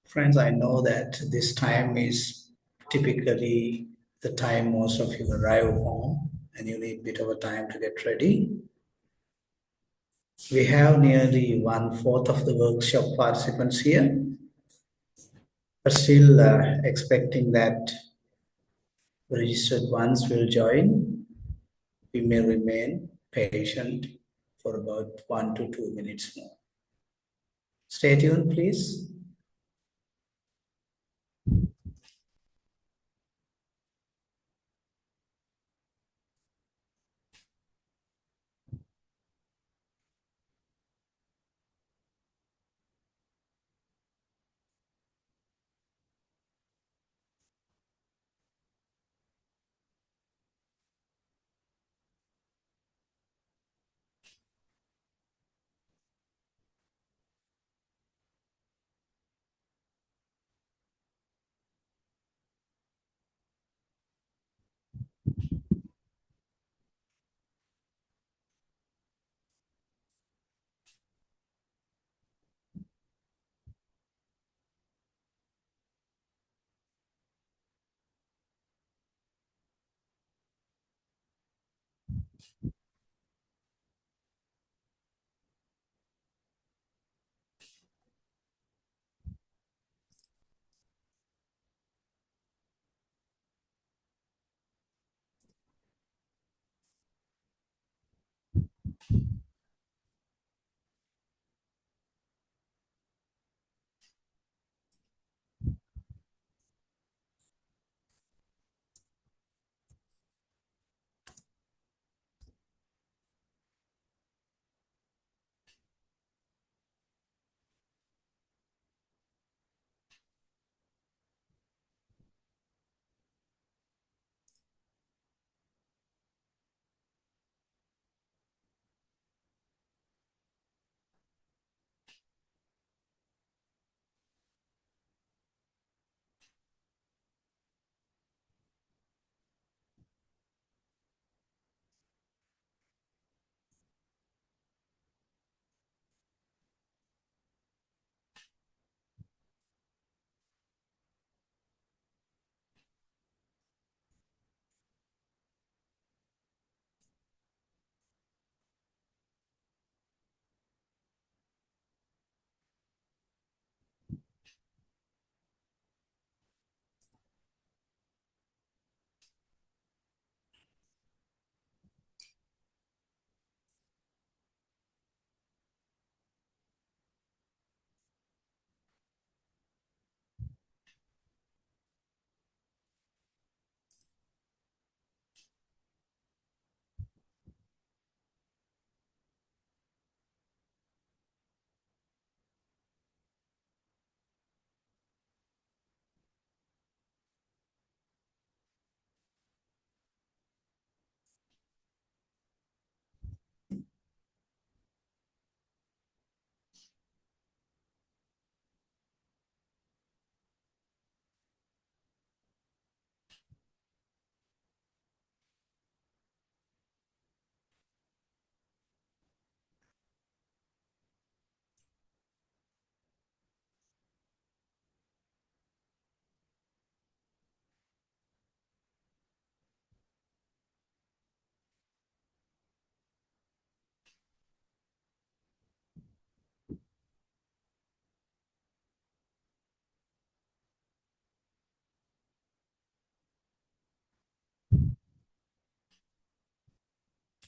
Friends, I know that this time is typically the time most of you arrive home and you need a bit of a time to get ready. We have nearly 1/4 of the workshop participants here, but still expecting that the registered ones will join. We may remain patient for about 1 to 2 minutes more. Stay tuned, please.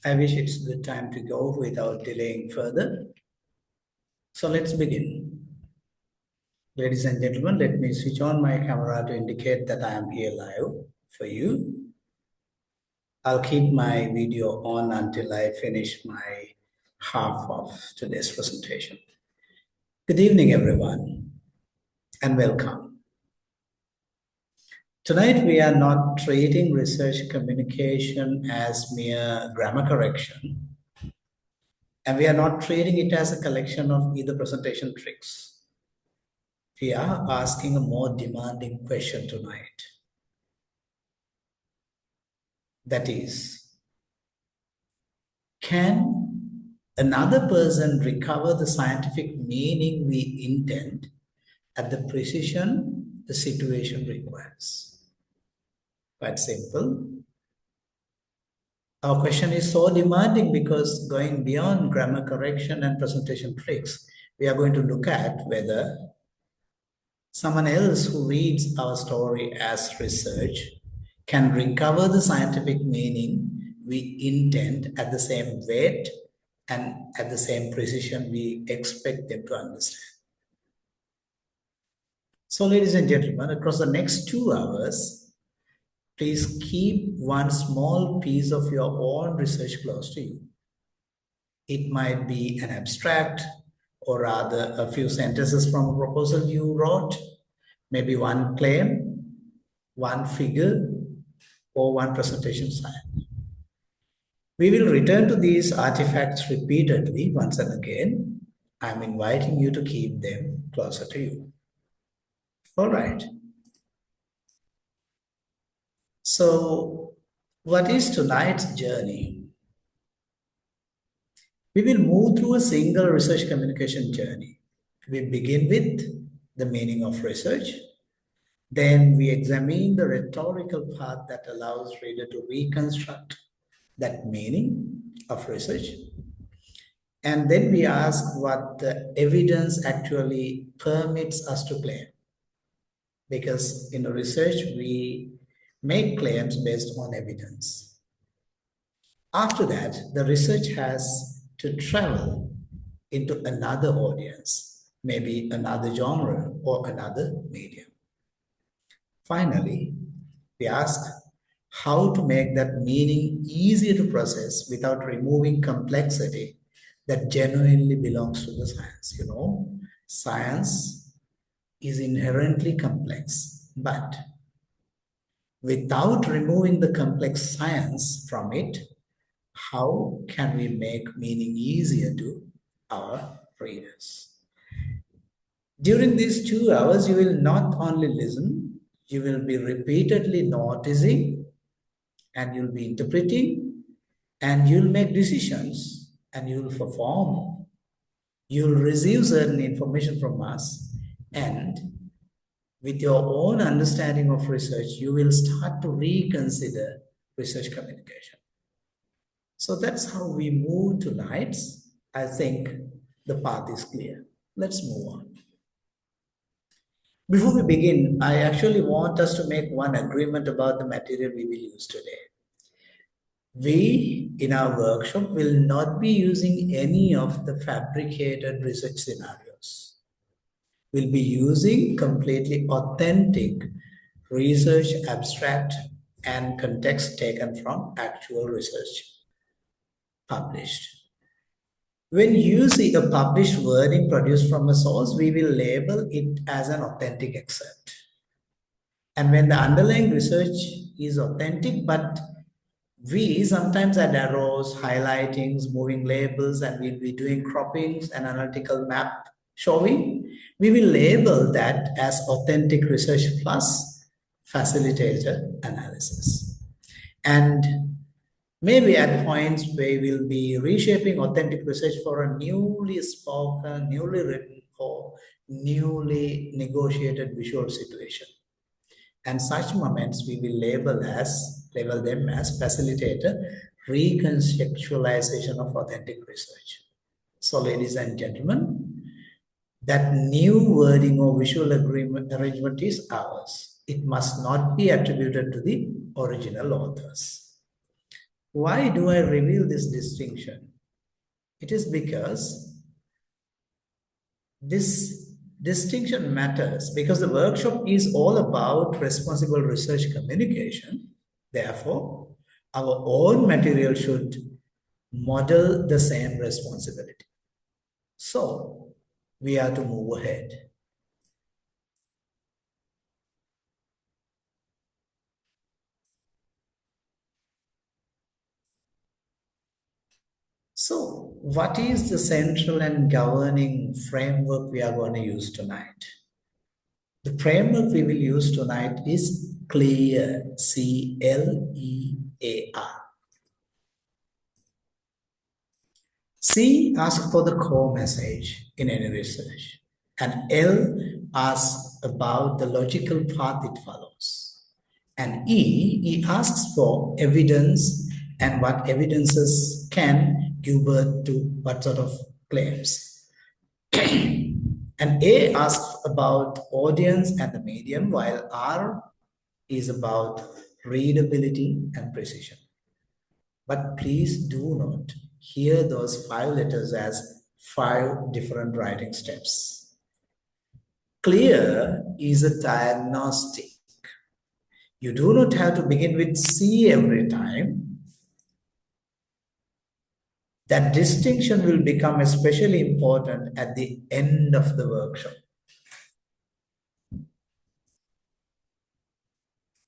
I wish it's a good time to go without delaying further. So let's begin. Ladies and gentlemen, let me switch on my camera to indicate that I am here live for you. I'll keep my video on until I finish my half of today's presentation. Good evening, everyone, and welcome. Tonight, we are not treating research communication as mere grammar correction, and we are not treating it as a collection of either presentation tricks. We are asking a more demanding question tonight. That is, can another person recover the scientific meaning we intend at the precision the situation requires. Quite simple. Our question is so demanding because going beyond grammar correction and presentation tricks, we are going to look at whether someone else who reads our story as research can recover the scientific meaning we intend at the same weight and at the same precision we expect them to understand. So, ladies and gentlemen, across the next 2 hours, please keep one small piece of your own research close to you. It might be an abstract, or rather a few sentences from a proposal you wrote, maybe one claim, one figure, or one presentation slide. We will return to these artifacts repeatedly once and again. I'm inviting you to keep them closer to you. All right. So, what is tonight's journey? We will move through a single research communication journey. We begin with the meaning of research. Then we examine the rhetorical path that allows reader to reconstruct that meaning of research. And then we ask what the evidence actually permits us to claim. Because in the research, we make claims based on evidence. After that, the research has to travel into another audience, maybe another genre or another medium. Finally, we ask how to make that meaning easier to process without removing complexity that genuinely belongs to the science. You know, science is inherently complex, but without removing the complex science from it, how can we make meaning easier to our readers? During these 2 hours, you will not only listen, you will be repeatedly noticing, and you'll be interpreting, and you'll make decisions, and you'll perform. You'll receive certain information from us, and with your own understanding of research, you will start to reconsider research communication. So that's how we move tonight. I think the path is clear. Let's move on. Before we begin, I actually want us to make one agreement about the material we will use today. We, in our workshop, will not be using any of the fabricated research scenarios. We'll be using completely authentic research, abstract, and context taken from actual research published. When you see a published wording produced from a source, we will label it as an authentic excerpt. And when the underlying research is authentic, but we sometimes add arrows, highlightings, moving labels, and we'll be doing croppings and analytical map showing, we will label that as authentic research plus facilitator analysis. And maybe at points where we'll be reshaping authentic research for a newly spoken, newly written, or newly negotiated visual situation. And such moments we will label them as facilitator reconceptualization of authentic research. So, ladies and gentlemen, that new wording or visual arrangement is ours. It must not be attributed to the original authors. Why do I reveal this distinction? It is because this distinction matters because the workshop is all about responsible research communication. Therefore, our own material should model the same responsibility. So, we are to move ahead. So, what is the central and governing framework we are going to use tonight? The framework we will use tonight is CLEAR, C-L-E-A-R. C asks for the core message in any research, And L asks about the logical path it follows. And he asks for evidence and what evidences can give birth to what sort of claims. And A asks about audience and the medium, while R is about readability and precision. But please do not hear those 5 letters as 5 different writing steps. Clear is a diagnostic. You do not have to begin with C every time. That distinction will become especially important at the end of the workshop.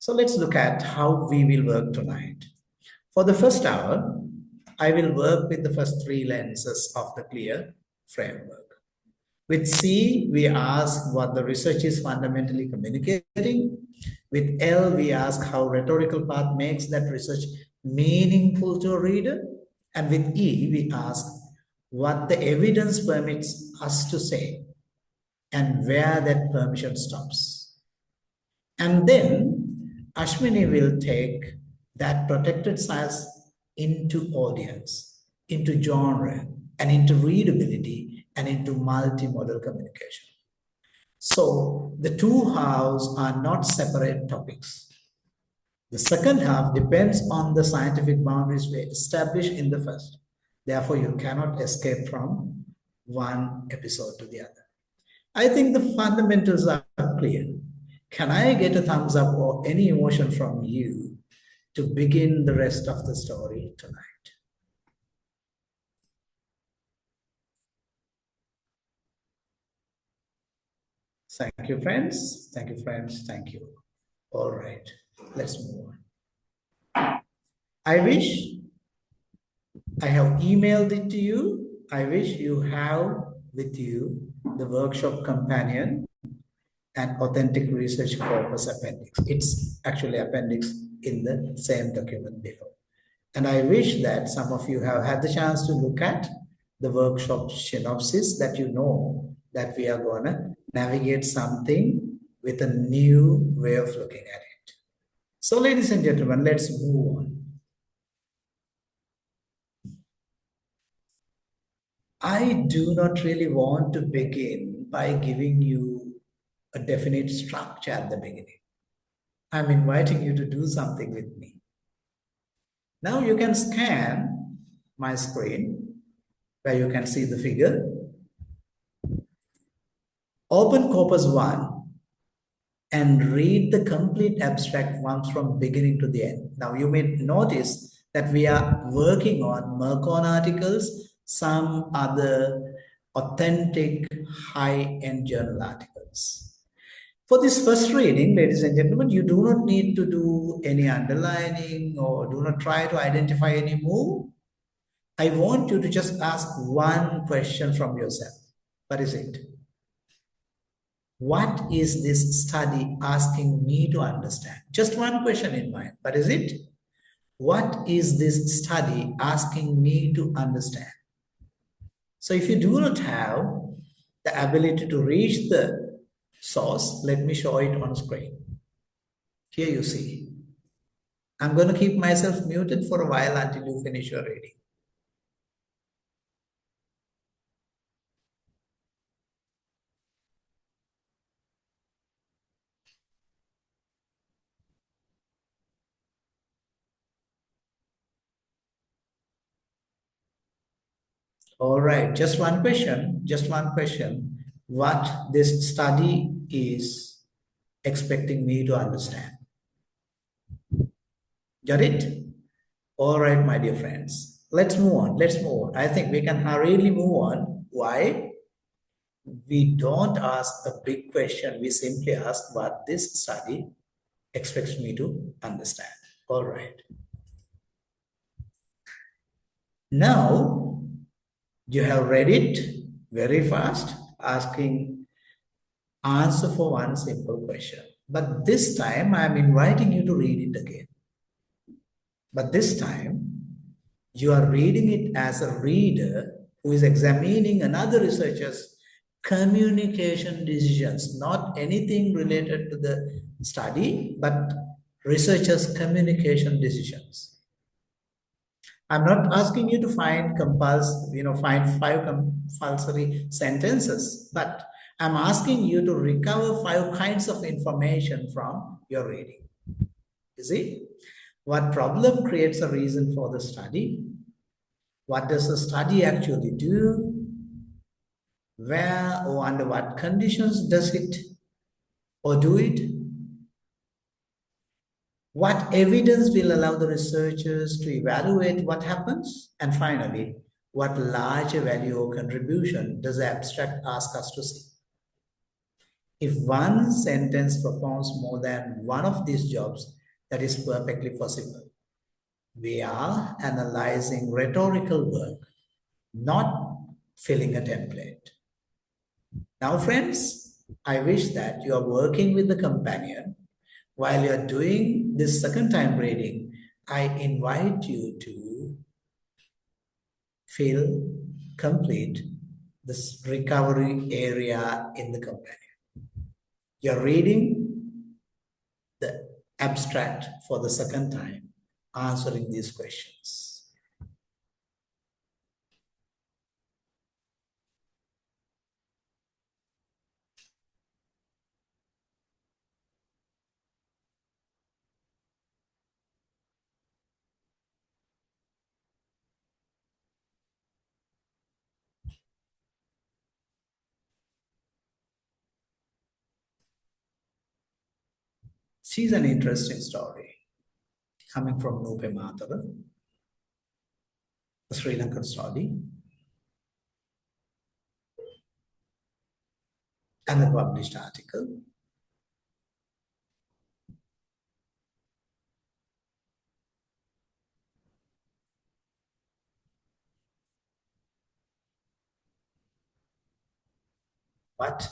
So let's look at how we will work tonight. For the first hour, I will work with the first 3 lenses of the clear framework. With C, we ask what the research is fundamentally communicating. With L, we ask how rhetorical path makes that research meaningful to a reader. And with E, we ask what the evidence permits us to say and where that permission stops. And then Ashwini will take that protected size into audience, into genre, and into readability, and into multimodal communication. So the 2 halves are not separate topics. The second half depends on the scientific boundaries we establish in the first. Therefore, you cannot escape from one episode to the other. I think the fundamentals are clear. Can I get a thumbs up or any emotion from you to begin the rest of the story tonight? Thank you, friends. Thank you, friends. Thank you. All right, let's move on. I wish I have emailed it to you. I wish you have with you the workshop companion and authentic research corpus appendix. It's actually appendix in the same document below. And I wish that some of you have had the chance to look at the workshop synopsis, that you know that we are going to navigate something with a new way of looking at it. So ladies and gentlemen, let's move on. I do not really want to begin by giving you a definite structure at the beginning. I'm inviting you to do something with me. Now you can scan my screen where you can see the figure. Open Corpus 1 and read the complete abstract once from beginning to the end. Now you may notice that we are working on MERCon articles, some other authentic high-end journal articles. For this first reading, ladies and gentlemen, you do not need to do any underlining or do not try to identify any move. I want you to just ask one question from yourself. What is it? What is this study asking me to understand? Just one question in mind. What is it? What is this study asking me to understand? So if you do not have the ability to reach the source, let me show it on screen. Here you see. I'm going to keep myself muted for a while until you finish your reading. All right, just one question, what this study is expecting me to understand. Got it? All right, my dear friends, let's move on. I think we can hurriedly move on. Why? We don't ask a big question. We simply ask what this study expects me to understand. All right. Now, you have read it very fast, asking answer for one simple question. But this time, I am inviting you to read it again. But this time, you are reading it as a reader who is examining another researcher's communication decisions, not anything related to the study, but researchers' communication decisions. I'm not asking you to find five compulsory sentences, but I'm asking you to recover five kinds of information from your reading. You see, what problem creates a reason for the study? What does the study actually do? Where or under what conditions does it or do it? What evidence will allow the researchers to evaluate what happens? And finally, what larger value or contribution does the abstract ask us to see? If one sentence performs more than one of these jobs, that is perfectly possible. We are analyzing rhetorical work, not filling a template. Now, friends, I wish that you are working with the companion. While you're doing this second time reading, I invite you to feel complete this recovery area in the companion. You're reading the abstract for the second time, answering these questions. She's an interesting story coming from Nupe Matara, a Sri Lankan story, and the published article. What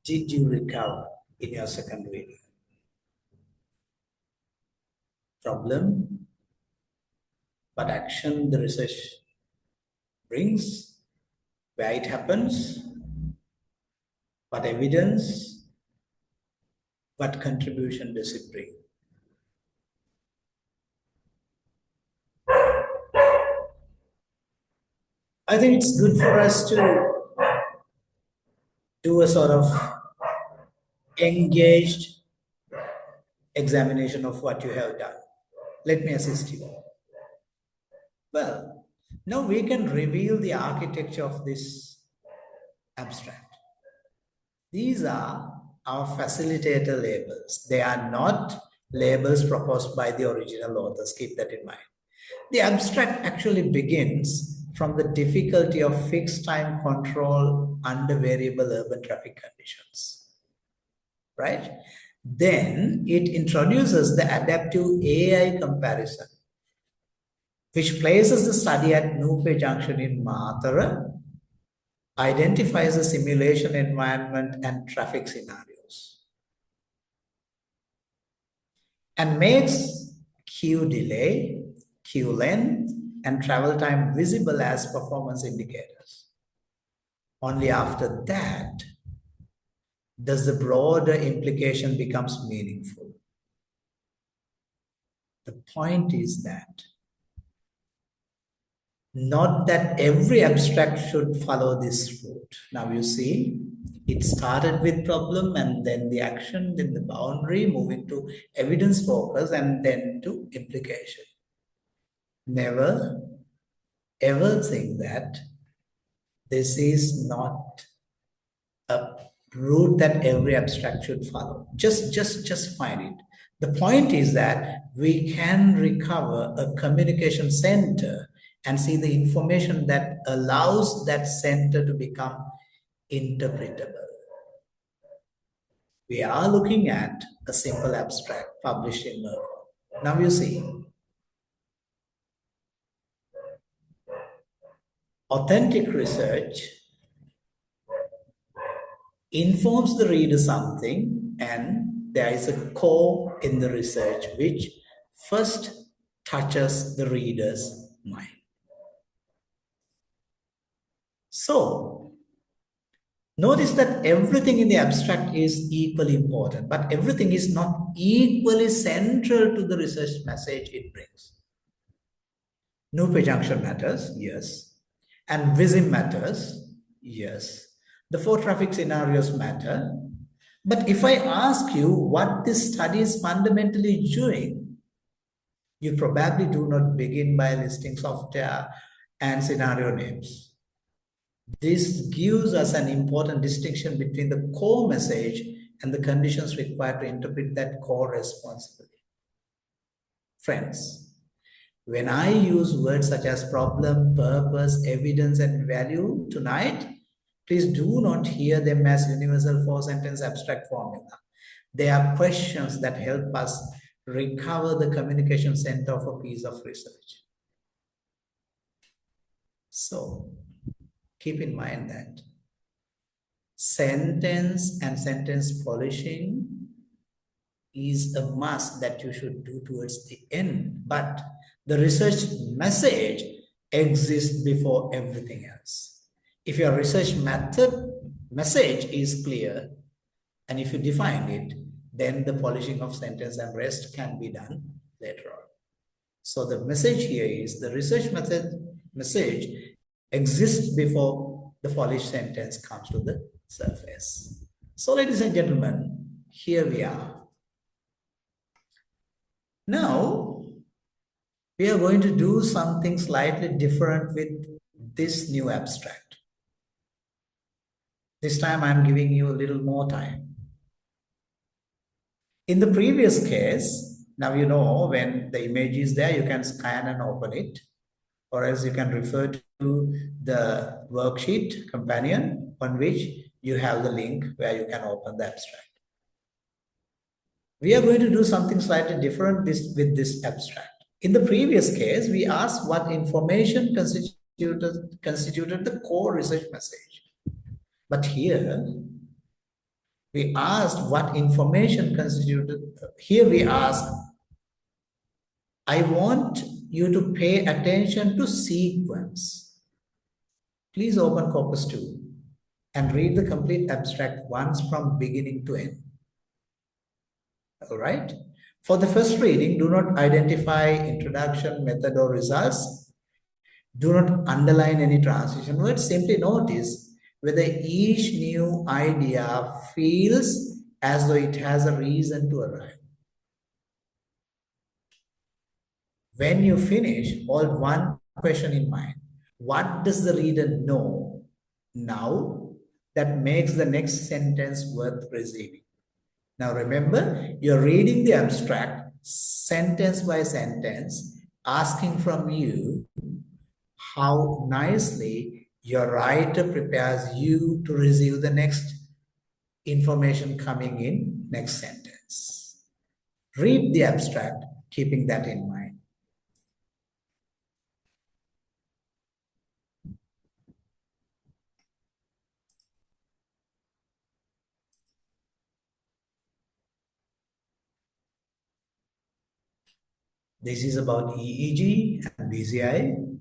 did you recover in your second reading? Problem, what action the research brings, where it happens, what evidence, what contribution does it bring? I think it's good for us to do a sort of engaged examination of what you have done. Let me assist you. Well, now we can reveal the architecture of this abstract. These are our facilitator labels. They are not labels proposed by the original authors. Keep that in mind. The abstract actually begins from the difficulty of fixed time control under variable urban traffic conditions, right? Then it introduces the adaptive AI comparison, which places the study at Nupe Junction in Matara, identifies the simulation environment and traffic scenarios, and makes queue delay, queue length, and travel time visible as performance indicators. Only after that does the broader implication becomes meaningful. The point is that not that every abstract should follow this route. Now you see, it started with problem and then the action, then the boundary, moving to evidence focus and then to implication. Never ever think that this is not a route that every abstract should follow. Just find it. The point is that we can recover a communication center and see the information that allows that center to become interpretable. We are looking at a simple abstract published in MERCon. Now you see, authentic research informs the reader something, and there is a core in the research which first touches the reader's mind. So, Notice that everything in the abstract is equally important, but everything is not equally central to the research message it brings. Nupe junction matters, yes. And Vism matters, yes. The four traffic scenarios matter. But if I ask you what this study is fundamentally doing, you probably do not begin by listing software and scenario names. This gives us an important distinction between the core message and the conditions required to interpret that core responsibly. Friends, when I use words such as problem, purpose, evidence, and value tonight, please do not hear them as universal four-sentence abstract formula. They are questions that help us recover the communication center of a piece of research. So, keep in mind that sentence and sentence polishing is a must that you should do towards the end, but the research message exists before everything else. If your research message is clear, and if you define it, then the polishing of sentence and rest can be done later on. So the message here is the research message exists before the polished sentence comes to the surface. So ladies and gentlemen, here we are. Now, we are going to do something slightly different with this new abstract. This time I'm giving you a little more time. In the previous case, now you know when the image is there, you can scan and open it, or else you can refer to the worksheet companion on which you have the link where you can open the abstract. We are going to do something slightly different with this abstract. In the previous case, we asked what information constituted the core research message. But here, we asked what information constituted. Here we ask, I want you to pay attention to sequence. Please open Corpus 2 and read the complete abstract once from beginning to end. All right. For the first reading, do not identify introduction, method, or results. Do not underline any transition words. Simply notice whether each new idea feels as though it has a reason to arrive. When you finish, hold one question in mind. What does the reader know now that makes the next sentence worth receiving? Now remember, you're reading the abstract sentence by sentence, asking from you how nicely your writer prepares you to receive the next information coming in next sentence. Read the abstract, keeping that in mind. This is about EEG and BCI.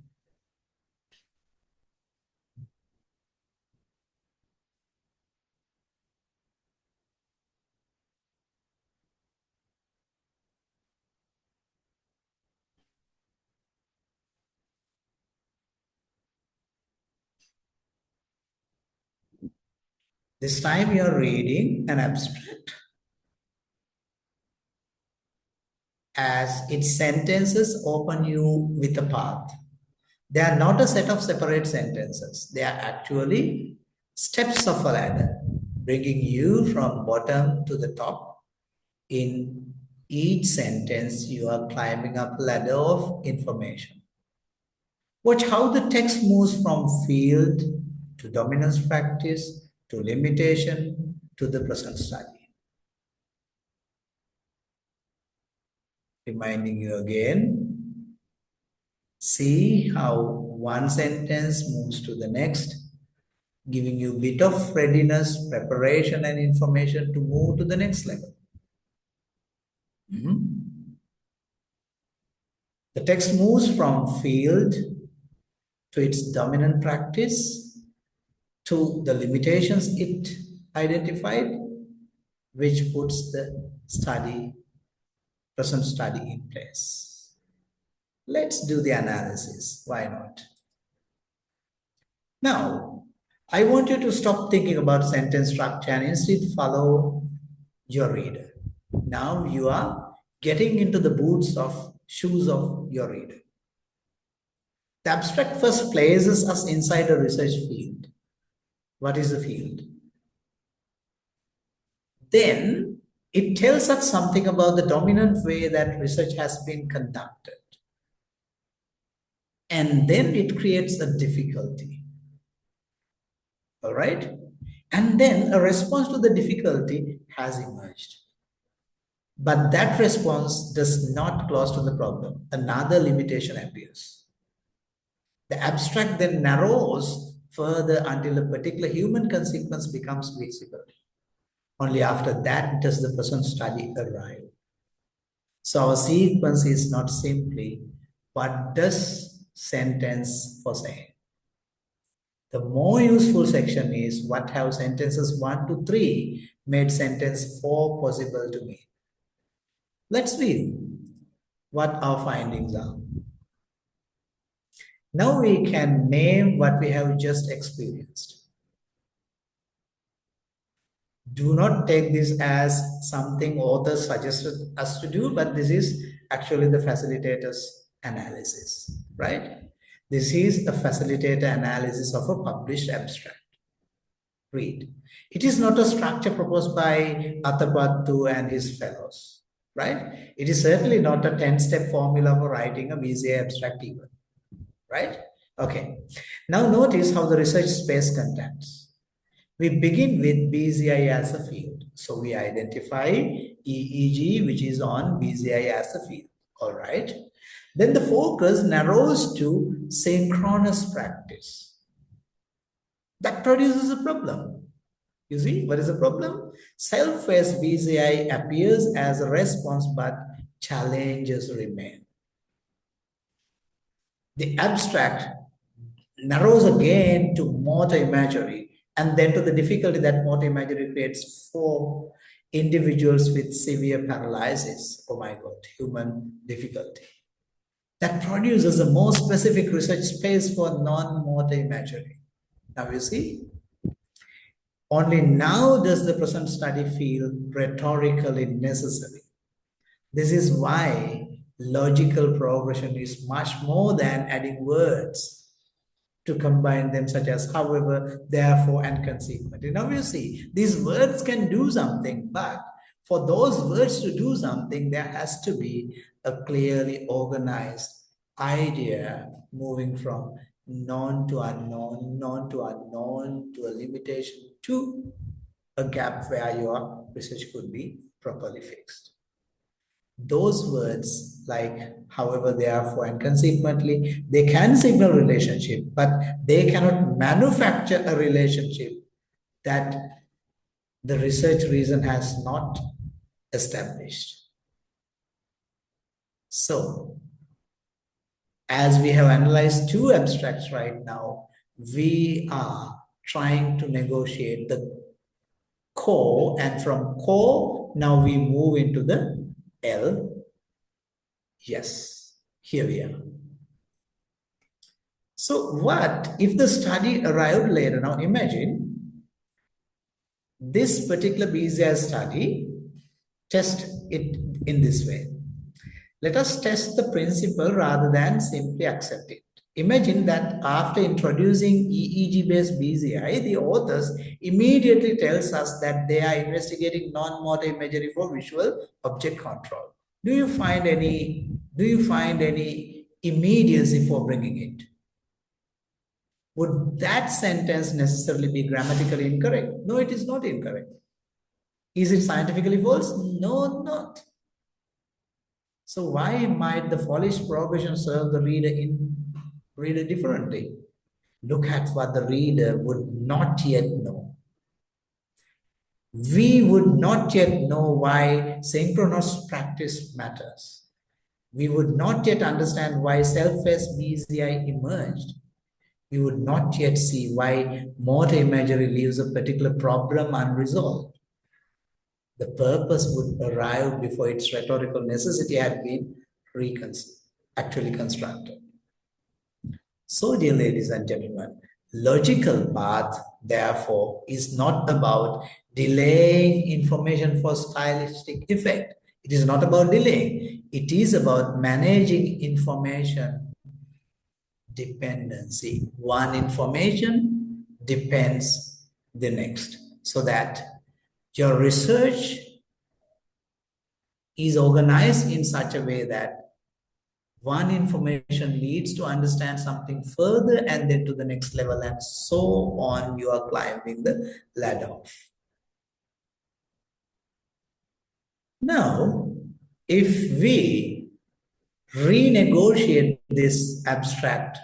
This time you are reading an abstract as its sentences open you with a path. They are not a set of separate sentences. They are actually steps of a ladder, bringing you from bottom to the top. In each sentence, you are climbing up a ladder of information. Watch how the text moves from field to dominance practice to limitation to the present study. Reminding you again, see how one sentence moves to the next, giving you a bit of readiness, preparation, and information to move to the next level. The text moves from field to its dominant practice to the limitations it identified, which puts the present study in place. Let's do the analysis. Why not? Now, I want you to stop thinking about sentence structure and instead follow your reader. Now you are getting into the shoes of your reader. The abstract first places us inside a research field. What is the field? Then it tells us something about the dominant way that research has been conducted. And then it creates a difficulty. All right? And then a response to the difficulty has emerged. But that response does not close to the problem. Another limitation appears. The abstract then narrows further until a particular human consequence becomes visible. Only after that does the present study arrive. So our sequence is not simply what does sentence foresay. The more useful section is what have sentences 1 to 3 made sentence 4 possible to me. Let's read what our findings are. Now we can name what we have just experienced. Do not take this as something authors suggested us to do, but this is actually the facilitator's analysis, right? This is a facilitator analysis of a published abstract. Read. It is not a structure proposed by Athapattu and his fellows, right? It is certainly not a 10-step formula for writing a BCI abstract even, right? Okay. Now notice how the research space contacts. We begin with BCI as a field. So we identify EEG, which is on BCI as a field. All right. Then the focus narrows to synchronous practice. That produces a problem. You see, what is the problem? Self-based BCI appears as a response, but challenges remain. The abstract narrows again to motor imagery, and then to the difficulty that motor imagery creates for individuals with severe paralysis. Oh my God, human difficulty. That produces a more specific research space for non-motor imagery. Now you see, only now does the present study feel rhetorically necessary. This is why logical progression is much more than adding words to combine them, such as however, therefore, and consequently. Now you see, these words can do something, but for those words to do something, there has to be a clearly organized idea moving from known to unknown, to a limitation, to a gap where your research could be properly fixed. Those words like however, therefore, and consequently, they can signal relationship, but they cannot manufacture a relationship that the research reason has not established. So, as we have analyzed 2 abstracts right now, we are trying to negotiate the core, and from core, now we move into the L. Yes, here we are. So what if the study arrived later? Now imagine this particular BCI study, test it in this way. Let us test the principle rather than simply accept it. Imagine that after introducing EEG-based BCI, the authors immediately tells us that they are investigating non-motor imagery for visual object control. Do you find any immediacy for bringing it? Would that sentence necessarily be grammatically incorrect? No, it is not incorrect. Is it scientifically false? No, not. So why might the foolish progression serve the reader differently? Look at what the reader would not yet know. We would not yet know why synchronous practice matters. We would not yet understand why self-based BCI emerged. we would not yet see why motor imagery leaves a particular problem unresolved. The purpose would arrive before its rhetorical necessity had been actually constructed. So, dear ladies and gentlemen, logical path, therefore, is not about delaying information for stylistic effect. It is not about delaying. It is about managing information dependency. One information depends the next, so that your research is organized in such a way that one information leads to understand something further and then to the next level, and so on you are climbing the ladder. Now, if we renegotiate this abstract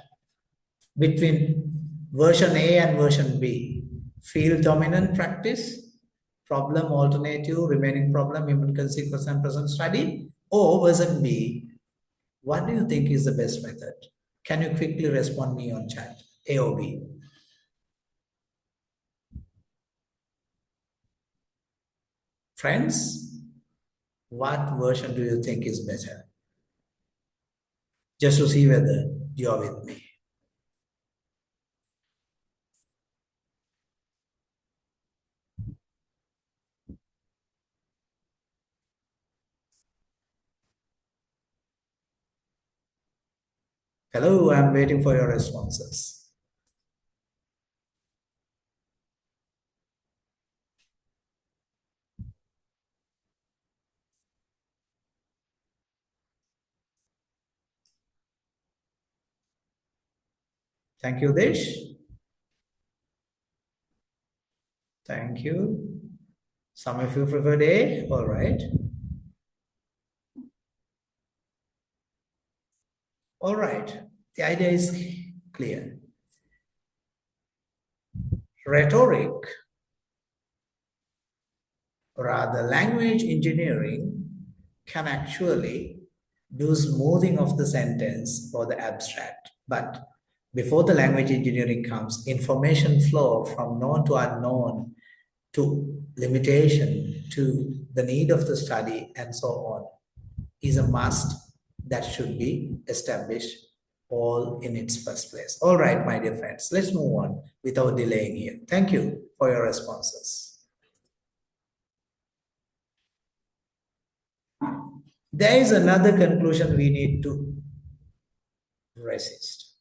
between version A and version B, field dominant practice, problem alternative, remaining problem, human consequence and present study, or version B, what do you think is the best method? Can you quickly respond me on chat? A or B? Friends, what version do you think is better? Just to see whether you're with me. Hello, I'm waiting for your responses. Thank you, Desh. Thank you. Some of you preferred A, all right. All right, the idea is clear. Rhetoric, rather language engineering, can actually do smoothing of the sentence or the abstract. But before the language engineering comes, information flow from known to unknown to limitation to the need of the study and so on is a must that should be established all in its first place. All right, my dear friends, let's move on without delaying here. Thank you for your responses. There is another conclusion we need to resist.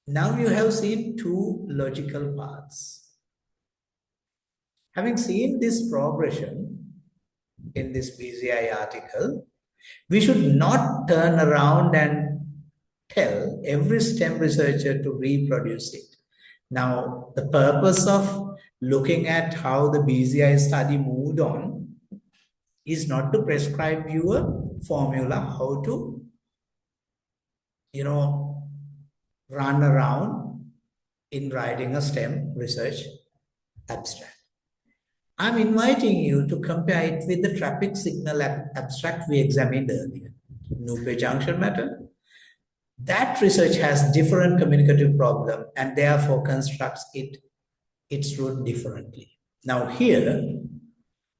Now you have seen two logical paths. Having seen this progression in this BZI article, we should not turn around and tell every STEM researcher to reproduce it. Now, the purpose of looking at how the BZI study moved on is not to prescribe you a formula how to, run around in writing a STEM research abstract. I'm inviting you to compare it with the traffic signal abstract we examined earlier. Nuclear junction matter. That research has different communicative problem and therefore constructs its route differently. Now here,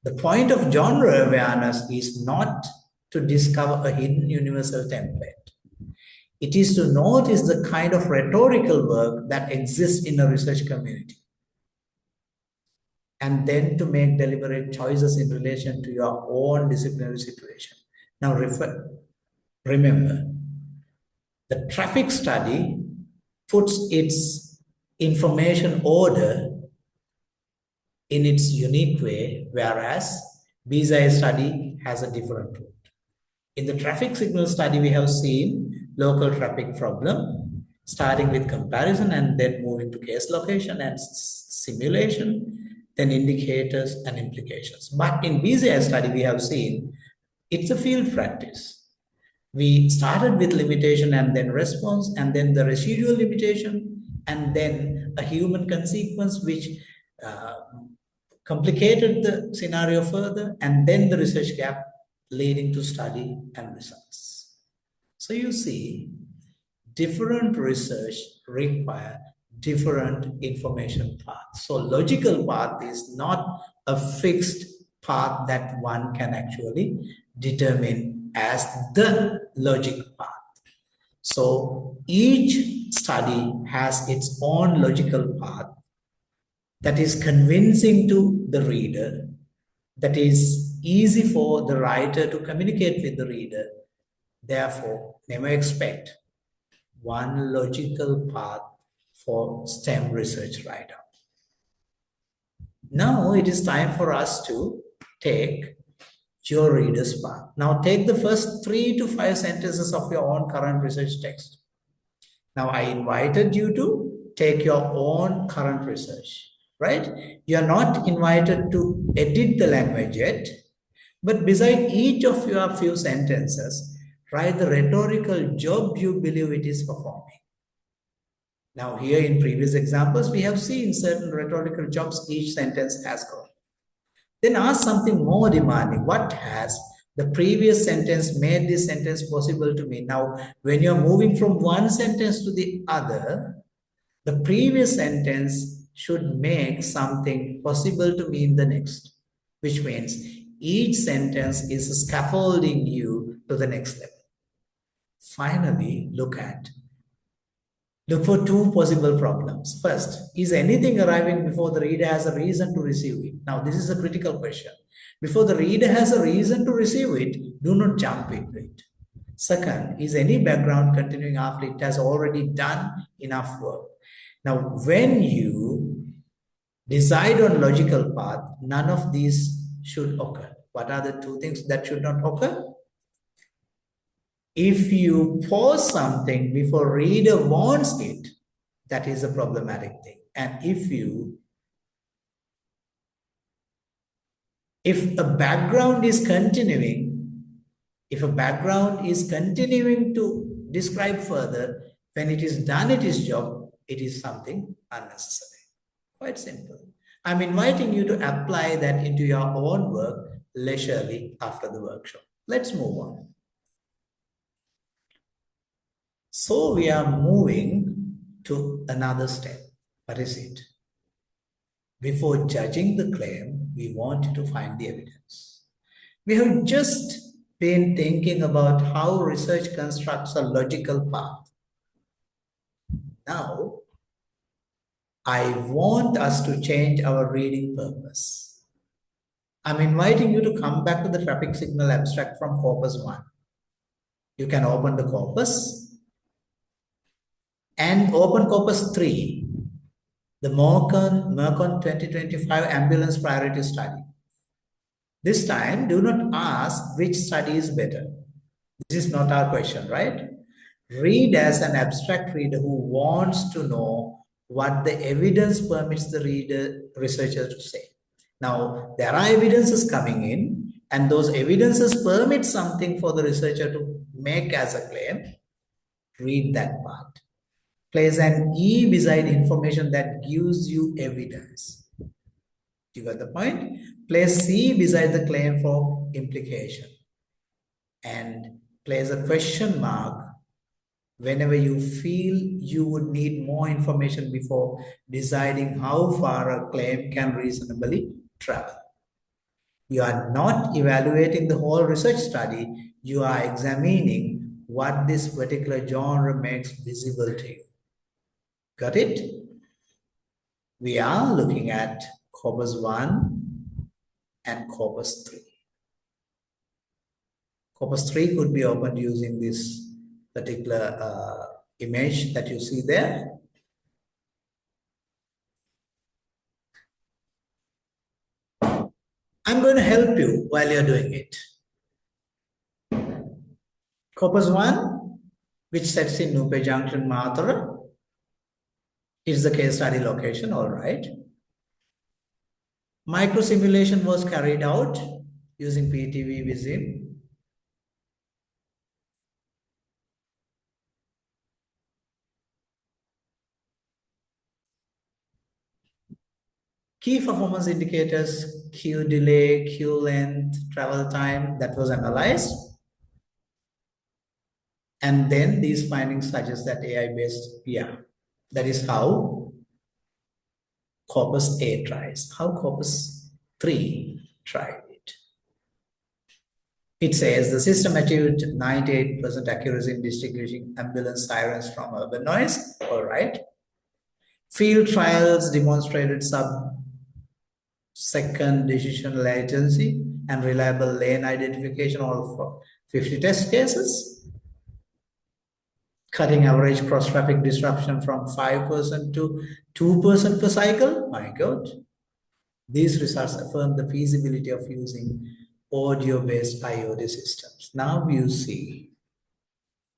the point of genre awareness is not to discover a hidden universal template. It is to notice the kind of rhetorical work that exists in a research community, and then to make deliberate choices in relation to your own disciplinary situation. Now remember, the traffic study puts its information order in its unique way, whereas BZI study has a different route. In the traffic signal study, we have seen local traffic problem, starting with comparison and then moving to case location and simulation, then indicators and implications. But in BZI study, we have seen it's a field practice. We started with limitation and then response, and then the residual limitation, and then a human consequence, which complicated the scenario further, and then the research gap leading to study and results. So you see, different research require different information paths. So logical path is not a fixed path that one can actually determine as the logic path. So each study has its own logical path that is convincing to the reader, that is easy for the writer to communicate with the reader. Therefore, never expect one logical path for STEM research writer. Now it is time for us to take your reader's path. Now take the first 3 to 5 sentences of your own current research text. Now I invited you to take your own current research, right? You are not invited to edit the language yet, but beside each of your few sentences, write the rhetorical job you believe it is performing. Now here in previous examples, we have seen certain rhetorical jobs each sentence has got. Then ask something more demanding. What has the previous sentence made this sentence possible to me? Now, when you're moving from one sentence to the other, the previous sentence should make something possible to me in the next, which means each sentence is scaffolding you to the next level. Finally, look for two possible problems. First, is anything arriving before the reader has a reason to receive it? Now, this is a critical question. Before the reader has a reason to receive it, do not jump into it. Second, is any background continuing after it has already done enough work? Now, when you decide on logical path, none of these should occur. What are the two things that should not occur? If you pause something before reader wants it, that is a problematic thing. And if a background is continuing to describe further, when it is done its job, it is something unnecessary. Quite simple. I'm inviting you to apply that into your own work leisurely after the workshop. Let's move on. So we are moving to another step. What is it? Before judging the claim, we want you to find the evidence. We have just been thinking about how research constructs a logical path. Now, I want us to change our reading purpose. I'm inviting you to come back to the traffic signal abstract from corpus 1. You can open the corpus and open corpus 3, the MERCon 2025 ambulance priority study. This time, do not ask which study is better. This is not our question, right? Read as an abstract reader who wants to know what the evidence permits the researcher to say. Now, there are evidences coming in, and those evidences permit something for the researcher to make as a claim. Read that part. Place an E beside information that gives you evidence. You got the point? Place C beside the claim for implication. And place a question mark whenever you feel you would need more information before deciding how far a claim can reasonably travel. You are not evaluating the whole research study. You are examining what this particular genre makes visible to you. Got it? We are looking at corpus 1 and corpus 3. Corpus 3 could be opened using this particular image that you see there. I'm going to help you while you're doing it. Corpus 1, which sets in Nupe Junction, Mathura, is the case study location, all right. Micro simulation was carried out using PTV Vizim. Key performance indicators, queue delay, queue length, travel time, that was analyzed. And then these findings suggest that AI-based, yeah, that is how Corpus A tries, how Corpus 3 tried it. It says the system achieved 98% accuracy in distinguishing ambulance sirens from urban noise. All right. Field trials demonstrated sub-second decision latency and reliable lane identification all for 50 test cases, cutting average cross-traffic disruption from 5% to 2% per cycle. My God. These results affirm the feasibility of using audio-based IoT systems. Now you see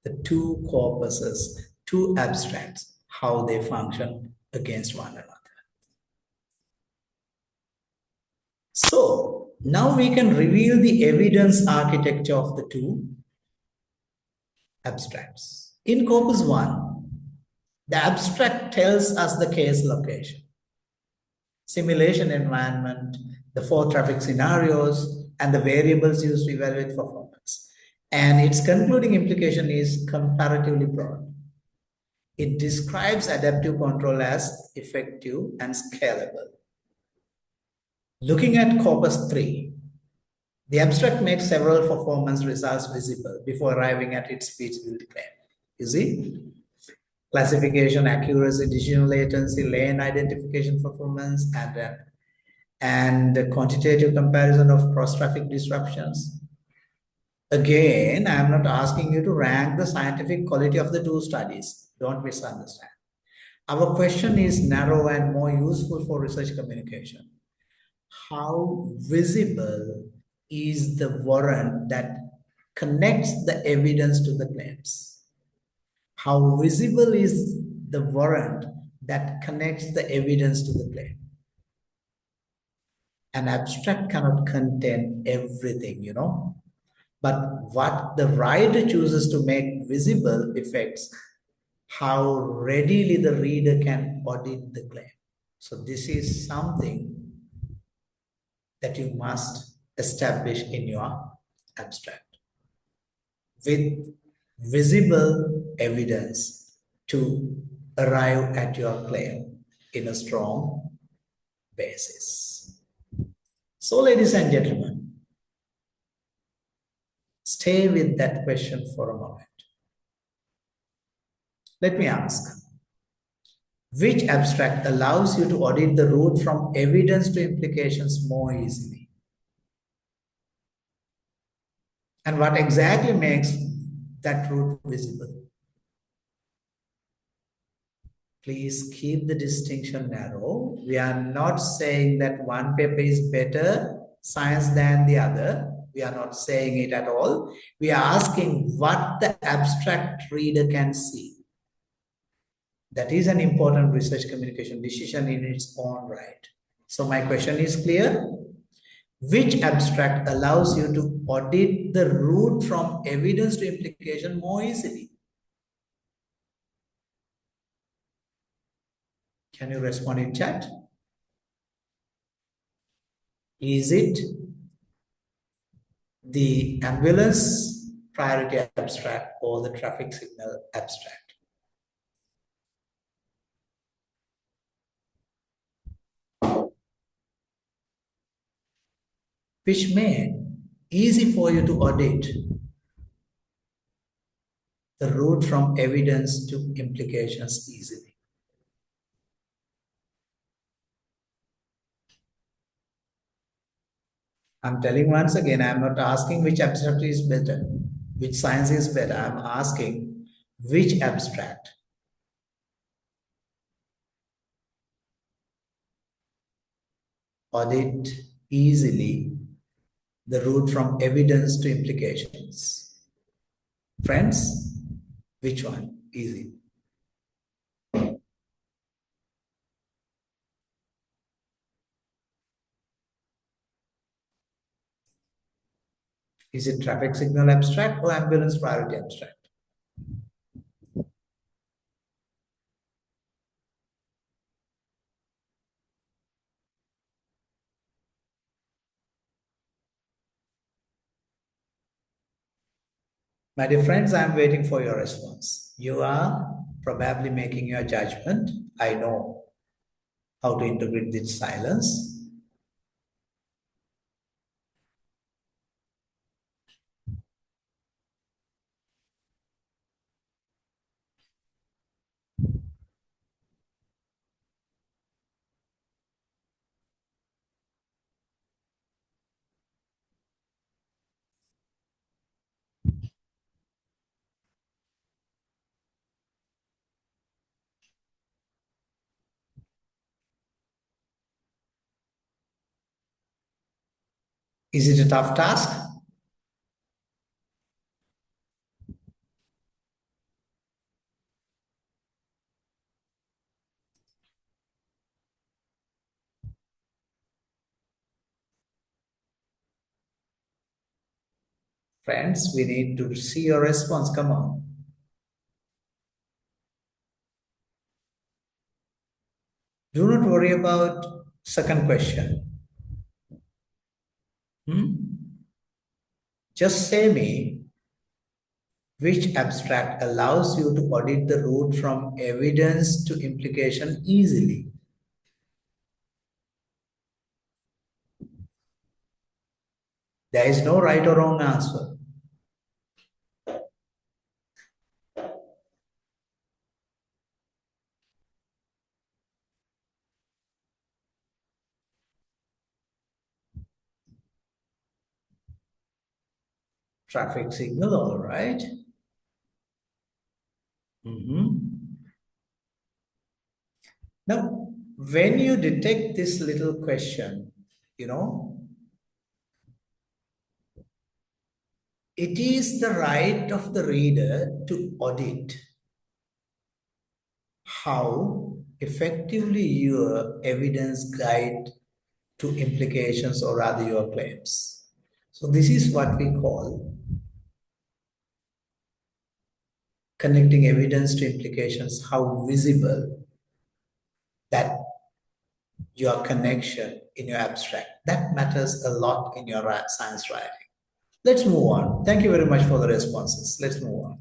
the two corpuses, two abstracts, how they function against one another. So now we can reveal the evidence architecture of the two abstracts. In corpus 1, the abstract tells us the case location, simulation environment, the 4 traffic scenarios, and the variables used to evaluate performance. And its concluding implication is comparatively broad. It describes adaptive control as effective and scalable. Looking at corpus 3, the abstract makes several performance results visible before arriving at its feasibility claim. You see? Classification, accuracy, decision latency, lane identification performance, and the quantitative comparison of cross-traffic disruptions. Again, I am not asking you to rank the scientific quality of the two studies. Don't misunderstand. Our question is narrow and more useful for research communication. How visible is the warrant that connects the evidence to the claims? How visible is the warrant that connects the evidence to the claim? An abstract cannot contain everything, but what the writer chooses to make visible affects how readily the reader can audit the claim. So this is something that you must establish in your abstract with visible evidence to arrive at your claim in a strong basis. So, ladies and gentlemen, stay with that question for a moment. Let me ask, which abstract allows you to audit the route from evidence to implications more easily? And what exactly makes that route visible? Please keep the distinction narrow. We are not saying that one paper is better science than the other. We are not saying it at all. We are asking what the abstract reader can see. That is an important research communication decision in its own right. So my question is clear. Which abstract allows you to audit the route from evidence to implication more easily? Can you respond in chat? Is it the ambulance priority abstract or the traffic signal abstract? Which made easy for you to audit the route from evidence to implications easily. I'm telling once again, I'm not asking which abstract is better, which science is better. I'm asking which abstract audit easily the route from evidence to implications. Friends, which one? Easy. Is it traffic signal abstract or ambulance priority abstract? My dear friends, I'm waiting for your response. You are probably making your judgment. I know how to interpret this silence. Is it a tough task? Friends, we need to see your response. Come on. Do not worry about second question. Hmm? Just say me which abstract allows you to audit the route from evidence to implication easily. There is no right or wrong answer. Traffic signal, all right. Mhm. Now, when you detect this little question, you know, it is the right of the reader to audit how effectively your evidence guide to implications or rather your claims. So this is what we call connecting evidence to implications, how visible that your connection in your abstract. That matters a lot in your science writing. Let's move on. Thank you very much for the responses. Let's move on.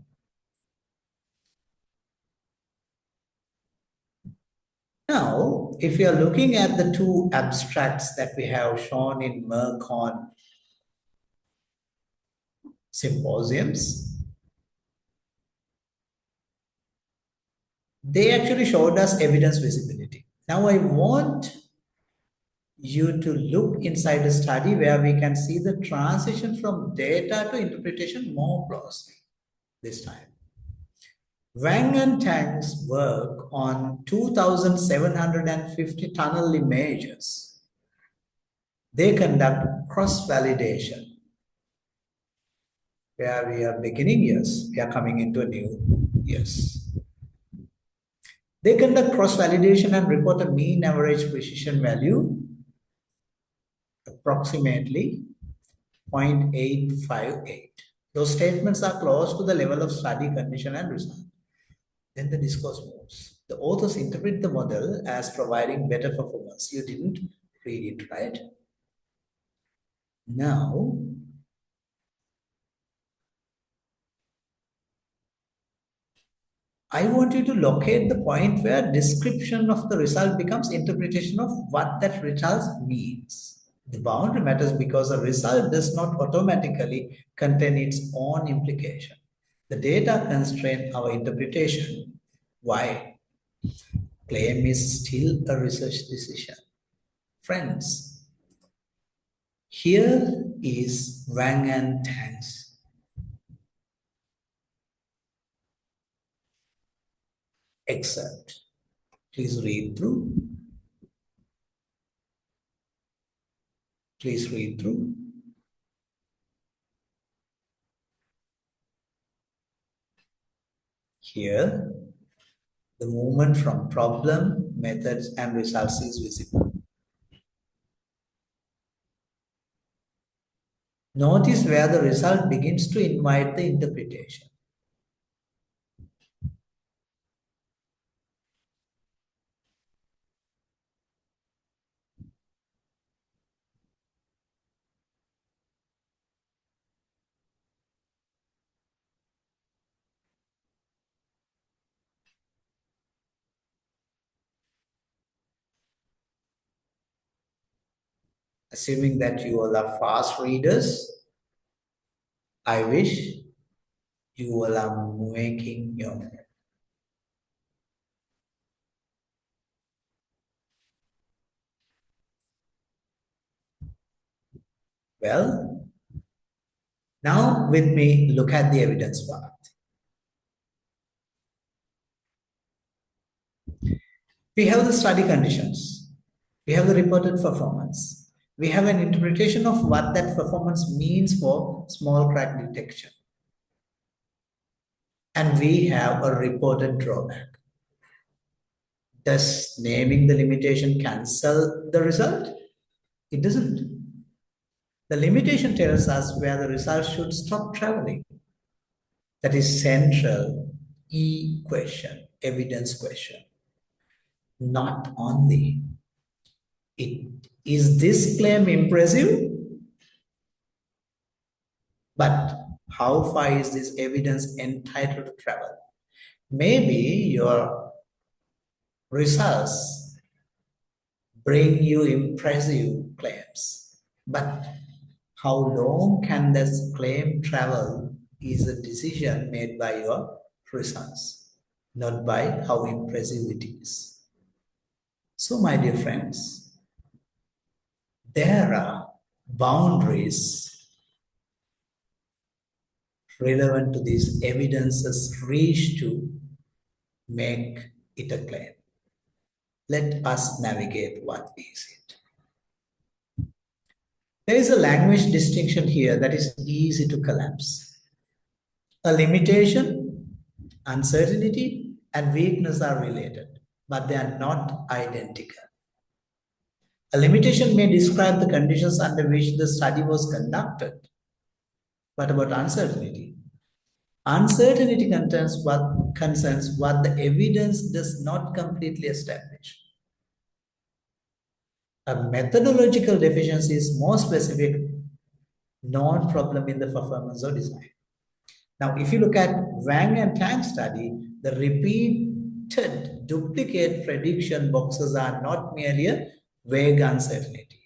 Now, if you are looking at the two abstracts that we have shown in MERCon symposiums, they actually showed us evidence visibility. Now, I want you to look inside the study where we can see the transition from data to interpretation more closely this time. Wang and Tang's work on 2,750 tunnel images, they conduct cross-validation where we are beginning, yes, we are coming into a new, yes. They conduct cross-validation and report a mean average precision value approximately 0.858. Those statements are close to the level of study condition and result. Then the discourse moves. The authors interpret the model as providing better performance. You didn't read it, right? Now, I want you to locate the point where description of the result becomes interpretation of what that result means. The boundary matters because a result does not automatically contain its own implication. The data constrain our interpretation. Why? Claim is still a research decision. Friends, here is Wang and Tang's excerpt. Please read through. Please read through. Here, the movement from problem, methods, and results is visible. Notice where the result begins to invite the interpretation. Assuming that you all are fast readers, I wish you all are making your note. Well, now with me, look at the evidence part. We have the study conditions. We have the reported performance. We have an interpretation of what that performance means for small crack detection. And we have a reported drawback. Does naming the limitation cancel the result? It doesn't. The limitation tells us where the result should stop traveling. That is central E question, evidence question. Not only is this claim impressive, but how far is this evidence entitled to travel? Maybe your results bring you impressive claims, but how long can this claim travel is a decision made by your results, not by how impressive it is. So, my dear friends, there are boundaries relevant to these evidences reach to make it a claim. Let us navigate what is it. There is a language distinction here that is easy to collapse. A limitation, uncertainty, and weakness are related, but they are not identical. A limitation may describe the conditions under which the study was conducted. What about uncertainty? Uncertainty concerns what the evidence does not completely establish. A methodological deficiency is more specific, non-problem in the performance or design. Now, if you look at Wang and Tang study, the repeated duplicate prediction boxes are not merely a vague uncertainty.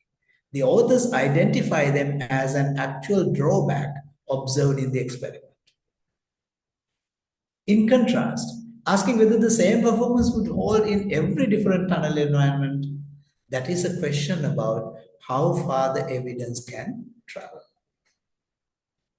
The authors identify them as an actual drawback observed in the experiment. In contrast, asking whether the same performance would hold in every different tunnel environment, that is a question about how far the evidence can travel.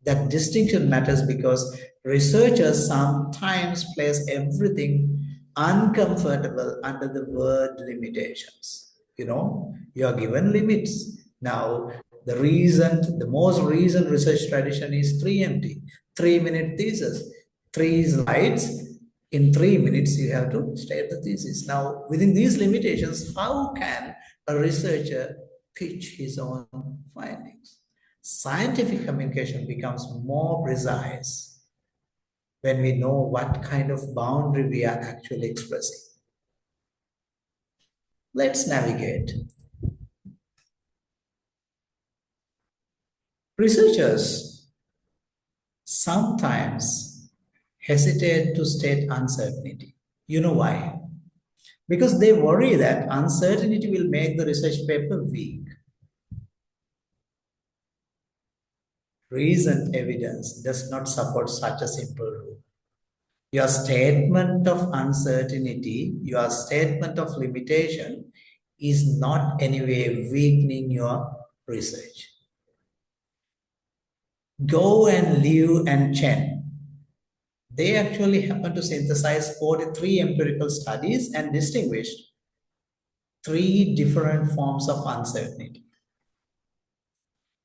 That distinction matters because researchers sometimes place everything uncomfortable under the word limitations. You are given limits. Now, the most recent research tradition is 3MT, 3-minute thesis, 3 slides. In 3 minutes, you have to state the thesis. Now, within these limitations, how can a researcher pitch his own findings? Scientific communication becomes more precise when we know what kind of boundary we are actually expressing. Let's navigate. Researchers sometimes hesitate to state uncertainty. You know why? Because they worry that uncertainty will make the research paper weak. Recent evidence does not support such a simple rule. Your statement of uncertainty, your statement of limitation is not anyway weakening your research. Go and Liu and Chen, they actually happened to synthesize 43 empirical studies and distinguished 3 different forms of uncertainty.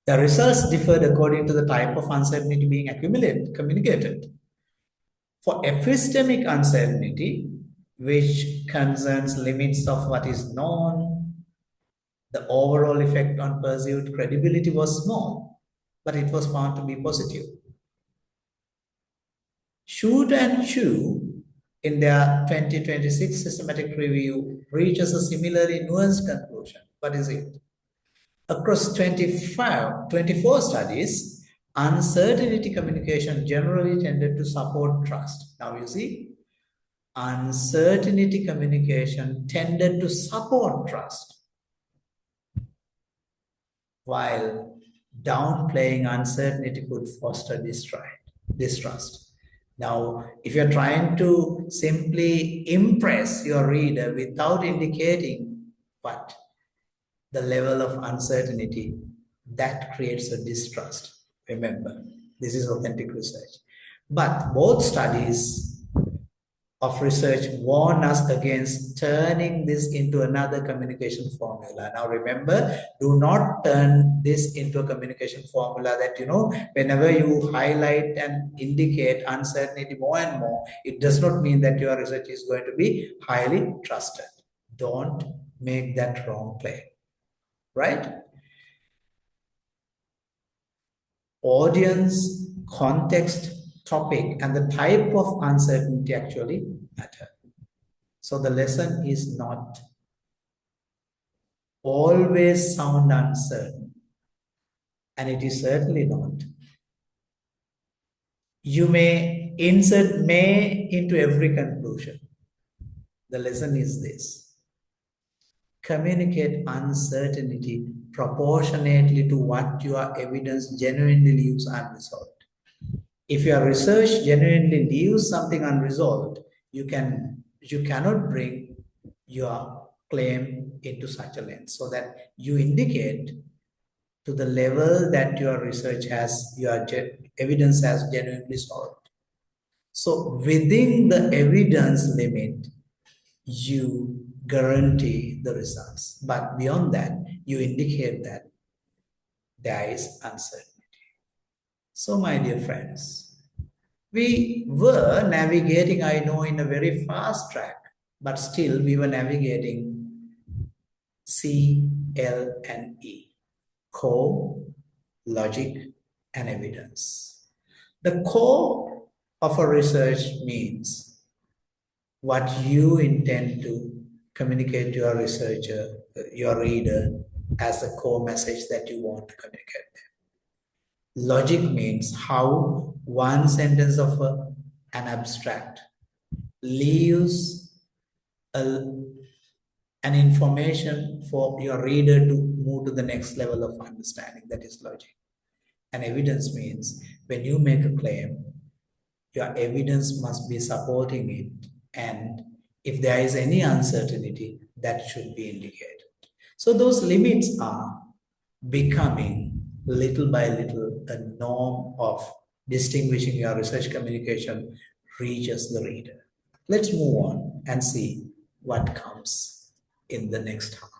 The results differed according to the type of uncertainty being communicated. For epistemic uncertainty, which concerns limits of what is known, the overall effect on perceived credibility was small, but it was found to be positive. Shoot and Chu, in their 2026 systematic review, reaches a similarly nuanced conclusion. What is it? Across 24 studies, uncertainty communication generally tended to support trust. Now you see, uncertainty communication tended to support trust. while downplaying uncertainty could foster distrust. Now, if you're trying to simply impress your reader without indicating what the level of uncertainty, that creates a distrust. Remember, this is authentic research. But both studies of research warn us against turning this into another communication formula. Now remember, do not turn this into a communication formula that, whenever you highlight and indicate uncertainty more and more, it does not mean that your research is going to be highly trusted. Don't make that wrong claim, right? Audience, context, topic, and the type of uncertainty actually matter. So the lesson is not always sound uncertain, and it is certainly not. You may insert may into every conclusion. The lesson is this: communicate uncertainty proportionately to what your evidence genuinely leaves unresolved. If your research genuinely leaves something unresolved, you cannot bring your claim into such a lens, so that you indicate to the level that your research has, your evidence has genuinely solved. So within the evidence limit, you guarantee the results. But beyond that, you indicate that there is uncertainty. So my dear friends, we were navigating, I know, in a very fast track, but still we were navigating C, L, and E: core, logic, and evidence. The core of a research means what you intend to communicate to your researcher, your reader, as the core message that you want to communicate them. Logic means how one sentence of an abstract leaves an information for your reader to move to the next level of understanding. That is logic. And evidence means when you make a claim, your evidence must be supporting it. And if there is any uncertainty, that should be indicated. So those limits are becoming little by little a norm of distinguishing your research communication reaches the reader. Let's move on and see what comes in the next half.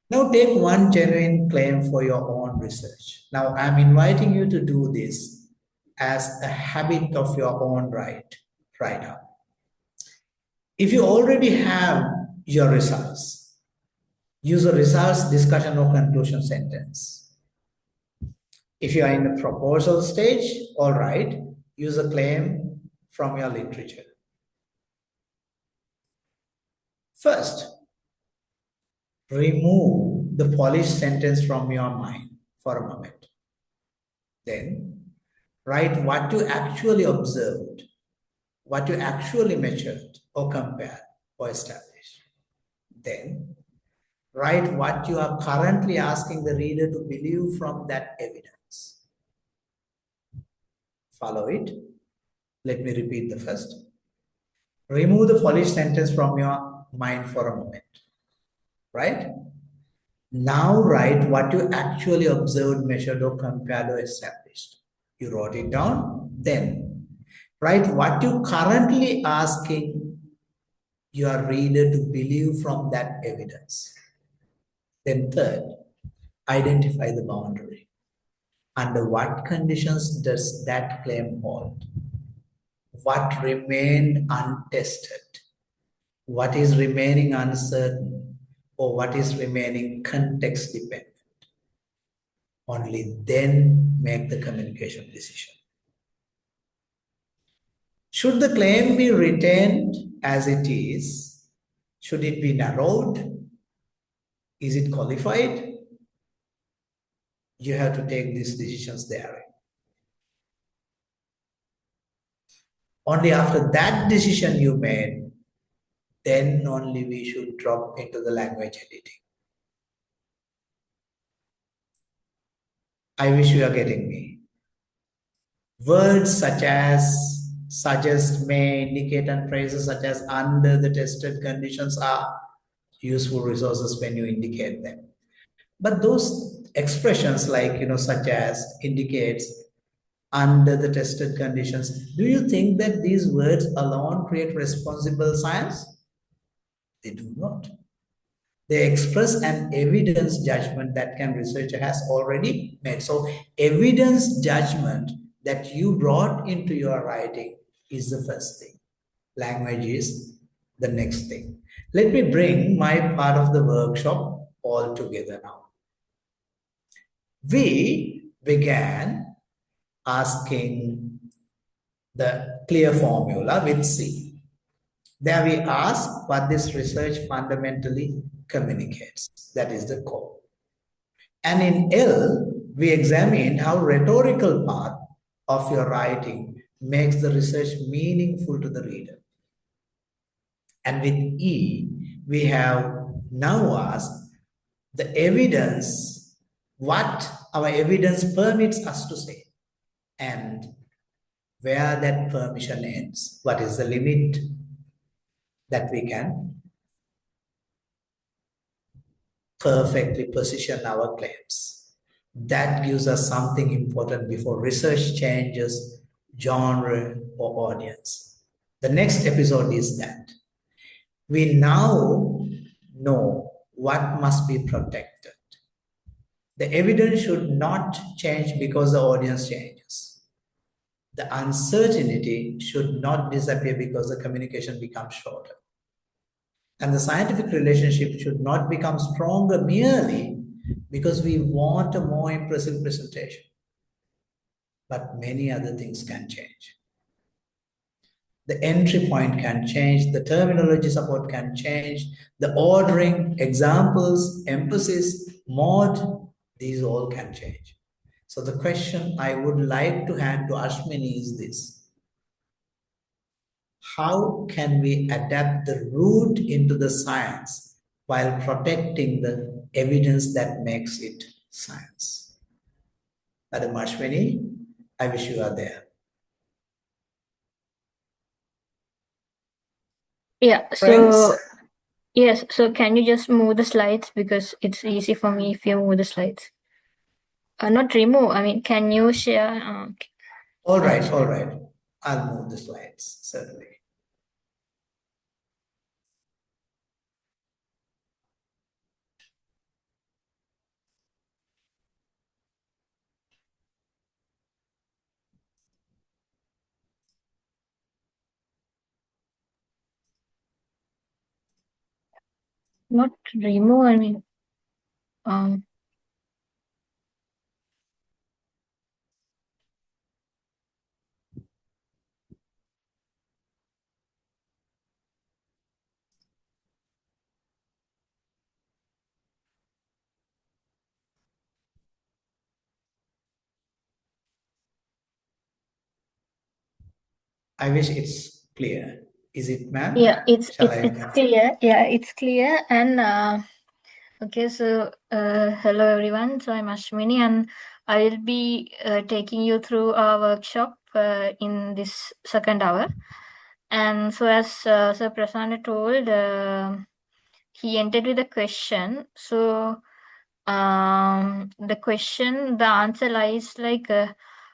Now take one genuine claim for your own research. Now I'm inviting you to do this as a habit of your own right now. If you already have your results, use a results discussion or conclusion sentence. If you are in the proposal stage, all right, use a claim from your literature. First, remove the polished sentence from your mind for a moment. Then, write what you actually observed, what you actually measured or compared or established. Then, write what you are currently asking the reader to believe from that evidence. Follow it. Let me repeat the first. Remove the polished sentence from your mind for a moment. Right? Now write what you actually observed, measured, or compared or established. You wrote it down. Then write what you currently asking your reader to believe from that evidence. Then third, identify the boundary. Under what conditions does that claim hold? What remained untested? What is remaining uncertain? Or what is remaining context dependent? Only then make the communication decision. Should the claim be retained as it is? Should it be narrowed? Is it qualified? You have to take these decisions there. Only after that decision you made, then only we should drop into the language editing. I wish you are getting me. Words such as suggest, may, indicate, and phrases such as under the tested conditions are useful resources when you indicate them. But those expressions like, such as, indicates, under the tested conditions, do you think that these words alone create responsible science? They do not. They express an evidence judgment that can researcher has already made. So evidence judgment that you brought into your writing is the first thing. Language is the next thing. Let me bring my part of the workshop all together now. We began asking the clear formula with C. There we ask what this research fundamentally communicates. That is the core. And in L, we examine how rhetorical part of your writing makes the research meaningful to the reader. And with E, we have now asked the evidence, what our evidence permits us to say, and where that permission ends. What is the limit that we can perfectly position our claims? That gives us something important before research changes genre or audience. The next episode is that we now know what must be protected. The evidence should not change because the audience changes. The uncertainty should not disappear because the communication becomes shorter. And the scientific relationship should not become stronger merely because we want a more impressive presentation. But many other things can change. The entry point can change, the terminology support can change, the ordering, examples, emphasis, mode, these all can change. So the question I would like to hand to Ashwini is this. How can we adapt the root into the science while protecting the evidence that makes it science? Madam Ashwini, I wish you are there. Yeah, Friends? so yes, so can you just move the slides because it's easy for me if you move the slides. Not remove, I mean, can you share? All right. I'll move the slides, certainly. Not remove, I mean, I wish it's clear. Is it, ma'am? yeah, it's Shall clear. Yeah, it's clear. And okay, so hello everyone. So I'm Ashwini, and I will be taking you through our workshop in this second hour. And so as Sir Prasanna told, he entered with a question. So the answer lies like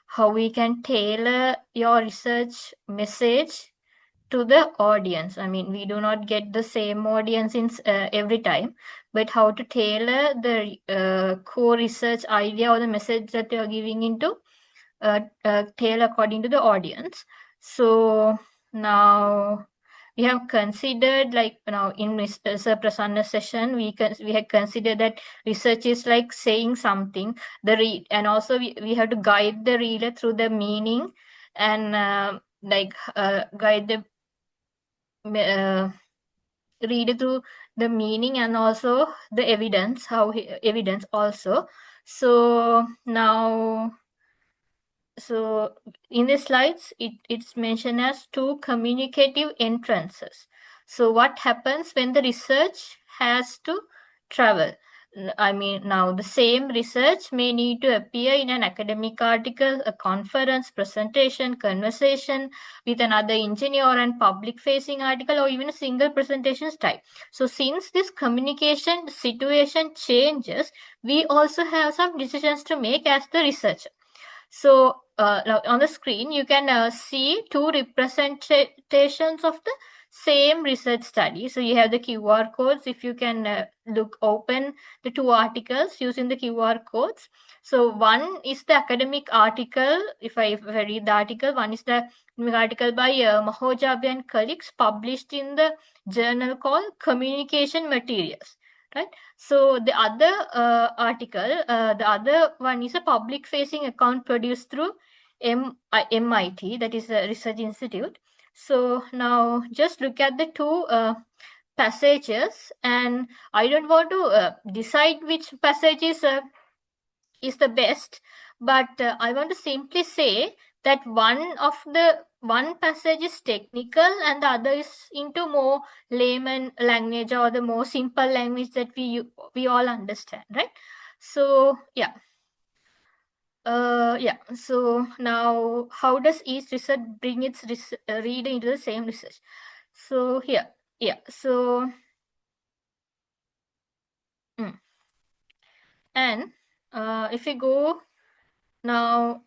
how we can tailor your research message to the audience. I mean, we do not get the same audience in every time, but how to tailor the core research idea or the message that you are giving into tailor according to the audience. So now we have considered, like now in Mr. Prasanna's session, we had considered that research is like saying something. And also we have to guide the reader through the meaning and guide the reader through the meaning and also the evidence, evidence also. So now, so in the slides, it's mentioned as two communicative entrances. So what happens when the research has to travel? Now the same research may need to appear in an academic article, a conference, presentation, conversation with another engineer, or an public-facing article, or even a single presentation style. So since this communication situation changes, we also have some decisions to make as the researcher. So now on the screen, you can see two representations of the same research study. So you have the QR codes. If you can open the two articles using the QR codes. So one is the academic article. If I read the article, one is the article by Mahojabi and colleagues published in the journal called Communication Materials. Right. So the other article, the other one is a public-facing account produced through MIT, that is a research institute. So now just look at the two passages, and I don't want to decide which passage is the best, but I want to simply say that one passage is technical and the other is into more layman language, or the more simple language that we all understand, right? So yeah. So now how does each research bring its reader into the same research? So here, so and if we go now,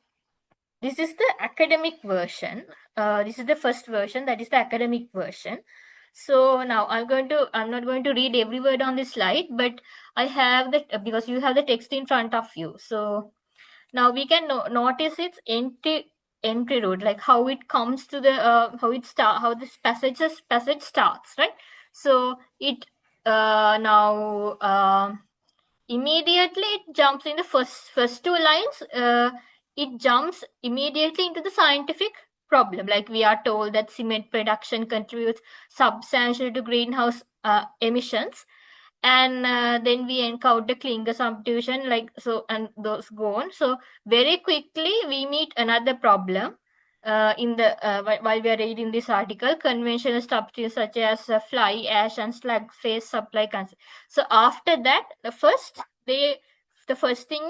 this is the academic version. This is the first version, that is the academic version. So now I'm not going to read every word on this slide, but I have that because you have the text in front of you. So now we can notice its entry route, like how it comes to the how this passage starts, right? So it immediately it jumps in the first two lines. It jumps immediately into the scientific problem. Like we are told that cement production contributes substantially to greenhouse emissions, and then we encounter clinker substitution, like so, and those go on. So very quickly we meet another problem. While we are reading this article, conventional substitutes such as fly ash and slag face supply cancer. So after that, the first thing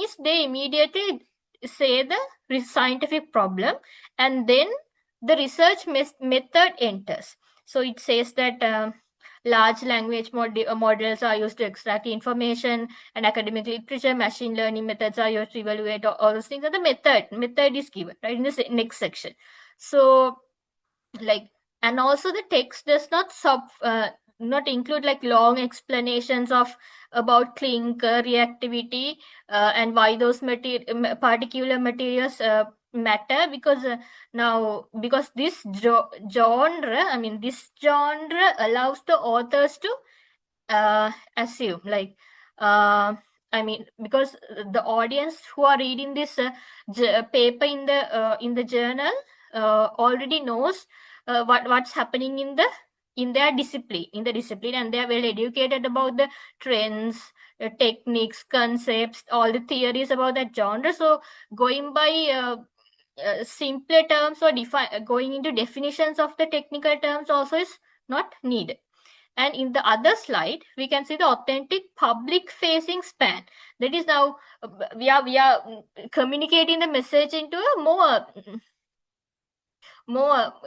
is they immediately say the scientific problem, and then the research method enters. So it says that large language models are used to extract information, and academic literature, machine learning methods are used to evaluate all those things. And the method is given right in the next section. So like, and also the text does not include like long explanations about clinker reactivity and why those particular materials matter, because this genre allows the authors to assume, like because the audience who are reading this paper in the journal already knows what's happening in their discipline, and they are well educated about the trends, techniques, concepts, all the theories about that genre. So going by simpler terms or going into definitions of the technical terms also is not needed. And in the other slide, we can see the authentic public-facing span. That is now we are communicating the message into a more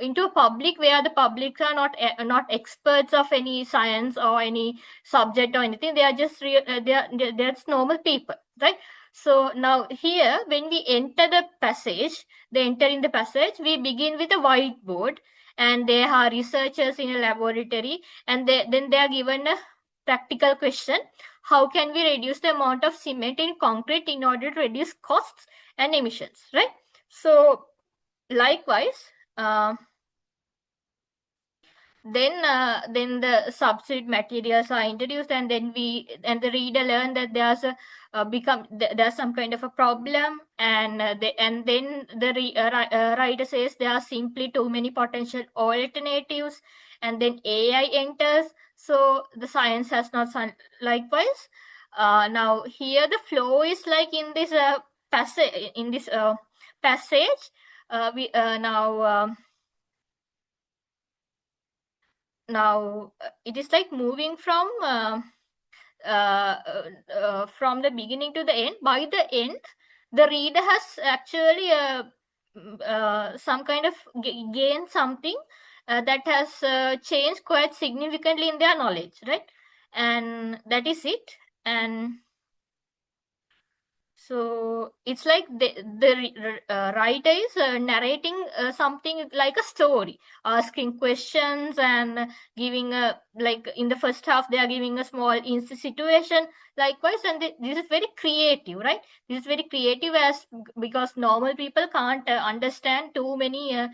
into a public, where the publics are not experts of any science or any subject or anything. They are just they're normal people, right? So now here, when we enter in the passage, we begin with a whiteboard, and there are researchers in a laboratory, and then they are given a practical question: how can we reduce the amount of cement in concrete in order to reduce costs and emissions, right? So likewise, then the substitute materials are introduced, and then the reader learn that there's some kind of a problem, and then the writer says there are simply too many potential alternatives, and then AI enters. So the science has not likewise. Now here the flow is like in this passage. We now it is like moving from from the beginning to the end. By the end, the reader has actually some kind of gained something that has changed quite significantly in their knowledge, right? And that is it. And so it's like the writer is narrating something like a story, asking questions and giving a, like in the first half they are giving a small situation likewise, and this is very creative, right? This is very creative as because normal people can't understand too many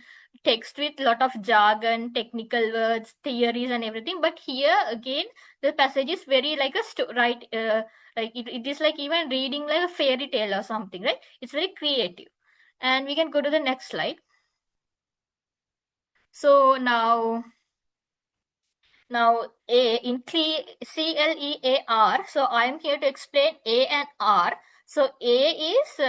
text with lot of jargon, technical words, theories and everything. But here again the passage is very like a right, like it is like even reading like a fairy tale or something, right? It's very creative. And we can go to the next slide. So now A in CLEAR. So I am here to explain A and R. So A is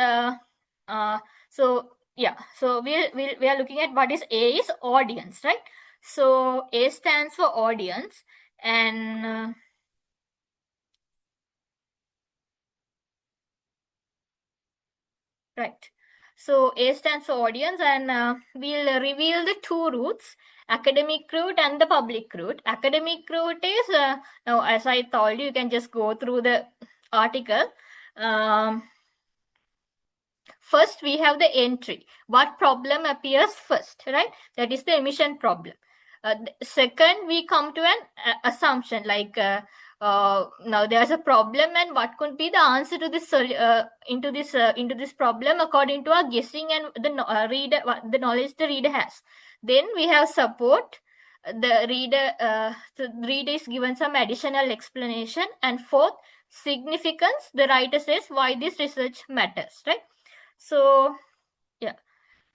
so yeah. So we are looking at what is A is audience, right? So A stands for audience, and right. So A stands for audience, and we'll reveal the two routes, academic route and the public route. Academic route is, now as I told you, you can just go through the article. Um, First, we have the entry. What problem appears first, right? That is the emission problem. Second, we come to an assumption like now there's a problem, and what could be the answer to this into this problem according to our guessing and the reader, the knowledge the reader has. Then we have support. The reader is given some additional explanation, and fourth, significance. The writer says why this research matters, right? So yeah,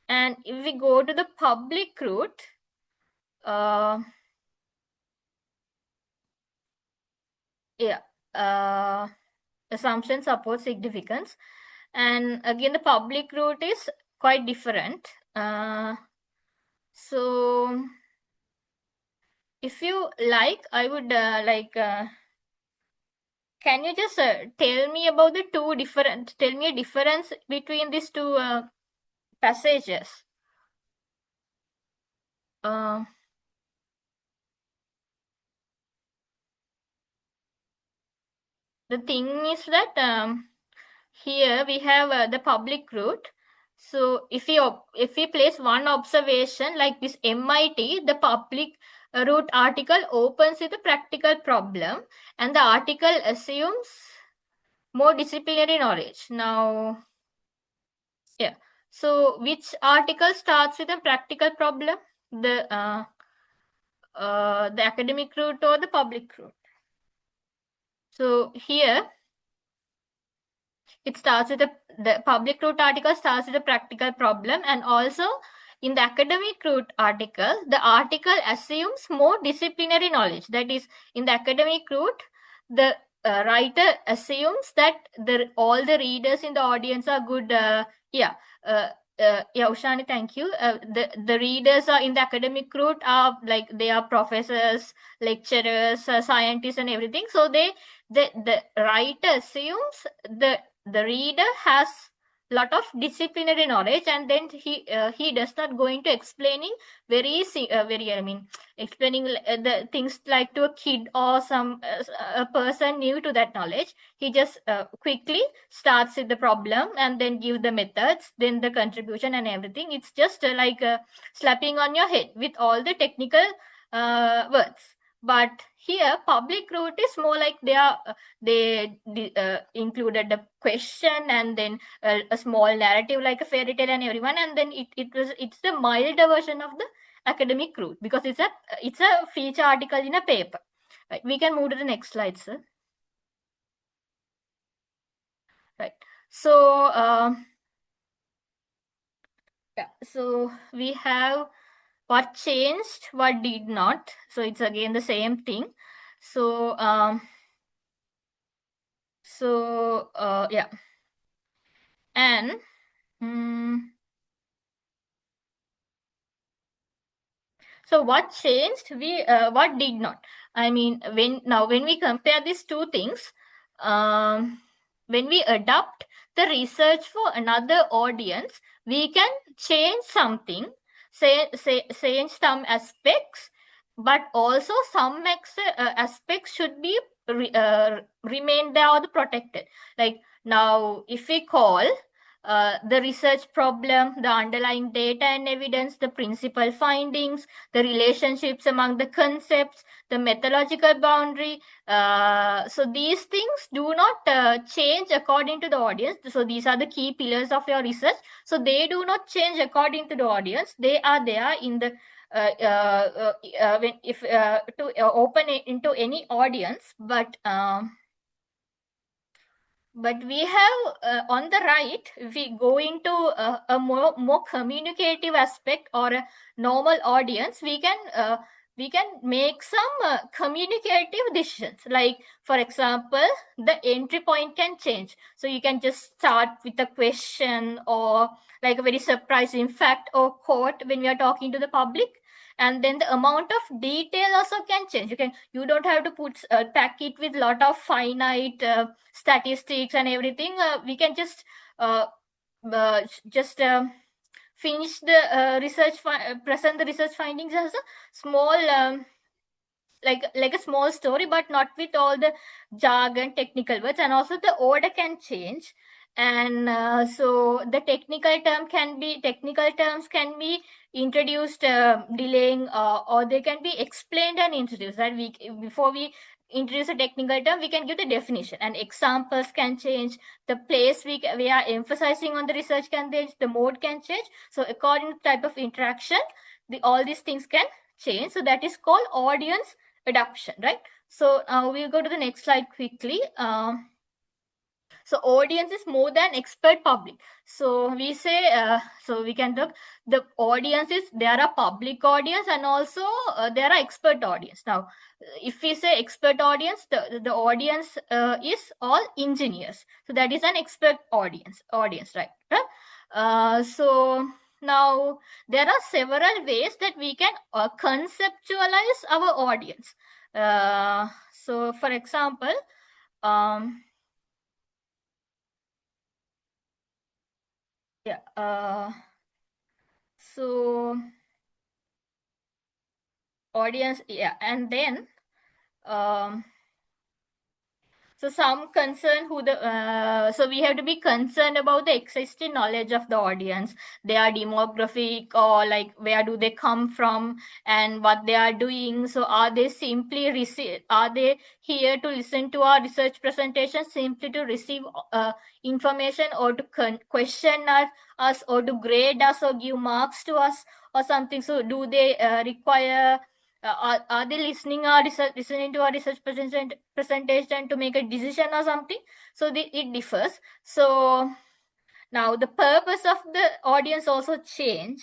and if we go to the public route, uh, yeah, assumption, support, significance, and again the public route is quite different. So if you like, I would can you just tell me about the two different? Tell me a difference between these two passages. The thing is that here we have the public route. So if we place one observation like this MIT, the public route article opens with a practical problem, and the article assumes more disciplinary knowledge. Now, yeah. So which article starts with a practical problem? The academic route or the public route? So here it starts with the public route article starts with a practical problem, and also in the academic route article, the article assumes more disciplinary knowledge. That is, in the academic route, the writer assumes that all the readers in the audience are good. Ushani, thank you. The readers are in the academic route are like they are professors, lecturers, scientists, and everything. So the writer assumes the reader has lot of disciplinary knowledge, and then he does not go into explaining very explaining the things like to a kid or some a person new to that knowledge. He just quickly starts with the problem and then give the methods, then the contribution and everything. It's just like slapping on your head with all the technical words. But here public route is more like they included the question and then a small narrative like a fairy tale and everyone, and then it's the milder version of the academic route because it's a feature article in a paper. Right, we can move to the next slide, sir. Right, so yeah, so we have what changed, what did not. So it's again the same thing. So yeah, and So what changed? What did not? I mean, when we compare these two things, when we adopt the research for another audience, we can change something, change some aspects, but also some aspects should be remain there or protected. Like now, if we call the research problem, the underlying data and evidence, the principal findings, the relationships among the concepts, the methodological boundary. So these things do not change according to the audience. So these are the key pillars of your research. So they do not change according to the audience. They are there in the when if to open it into any audience, but we have on the right, if we go into a more communicative aspect or a normal audience, we can make some communicative decisions. Like for example, the entry point can change. So you can just start with a question or like a very surprising fact or quote when we are talking to the public, and then the amount of detail also can change. You don't have to pack it with lot of finite statistics and everything. We can uh, just finish the present the research findings as a small like a small story, but not with all the jargon, technical words. And also the order can change, and so the technical terms can be introduced, delaying, or they can be explained and introduced. That we before we introduce a technical term, we can give the definition, and examples can change. The place we are emphasizing on the research can change. The mode can change. So according to type of interaction, all these things can change. So that is called audience adoption, right? So we'll go to the next slide quickly. So audience is more than expert public. So we say, so we can talk, the audiences, there are public audience and also there are expert audience. Now, if we say expert audience, the audience is all engineers. So that is an expert audience, right? So now there are several ways that we can conceptualize our audience. So for example, so audience, and then so some concern so we have to be concerned about the existing knowledge of the audience, their demographic, or like where do they come from and what they are doing. So are they here to listen to our research presentation simply to receive information, or to question us, or to grade us, or give marks to us or something? So do they require are they listening to our research presentation to make a decision or something? So it differs. So now the purpose of the audience also change,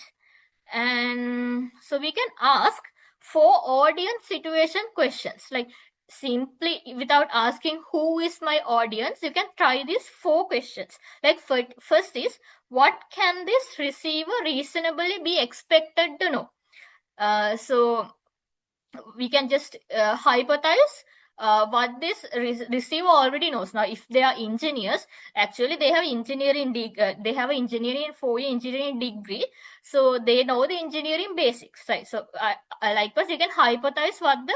and so we can ask 4 audience situation questions. Like simply without asking who is my audience, you can try these 4 questions. Like first is, what can this receiver reasonably be expected to know? So we can just hypothesize what this receiver already knows. Now, if they are engineers, actually they have they have an engineering 4-year engineering degree, so they know the engineering basics, right? So likewise, you can hypothesize what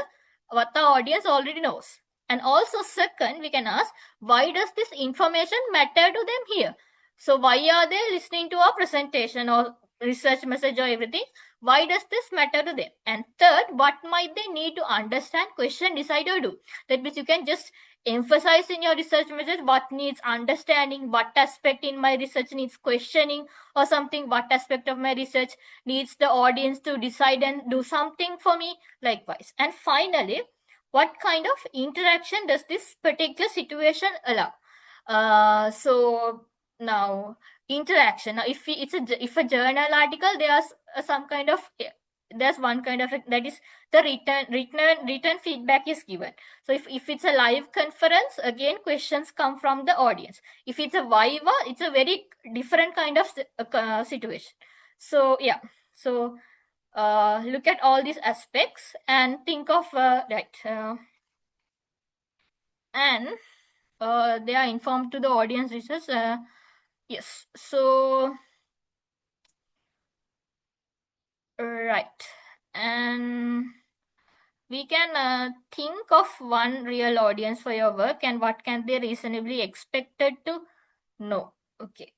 the audience already knows. And also, second, we can ask, why does this information matter to them here? So why are they listening to our presentation or research message or everything? Why does this matter to them? And third, what might they need to understand, question, decide, or do? That means you can just emphasize in your research message what needs understanding, what aspect in my research needs questioning or something, what aspect of my research needs the audience to decide and do something for me, likewise. And finally, what kind of interaction does this particular situation allow? So now interaction. Now, if a journal article, there's one kind of, that is the written feedback is given. So if it's a live conference, again questions come from the audience. If it's a viva, it's a very different kind of situation. So yeah, so look at all these aspects and think of and they are informed to the audience research. Yes, so right, and we can think of one real audience for your work and what can they reasonably expected to know. Okay,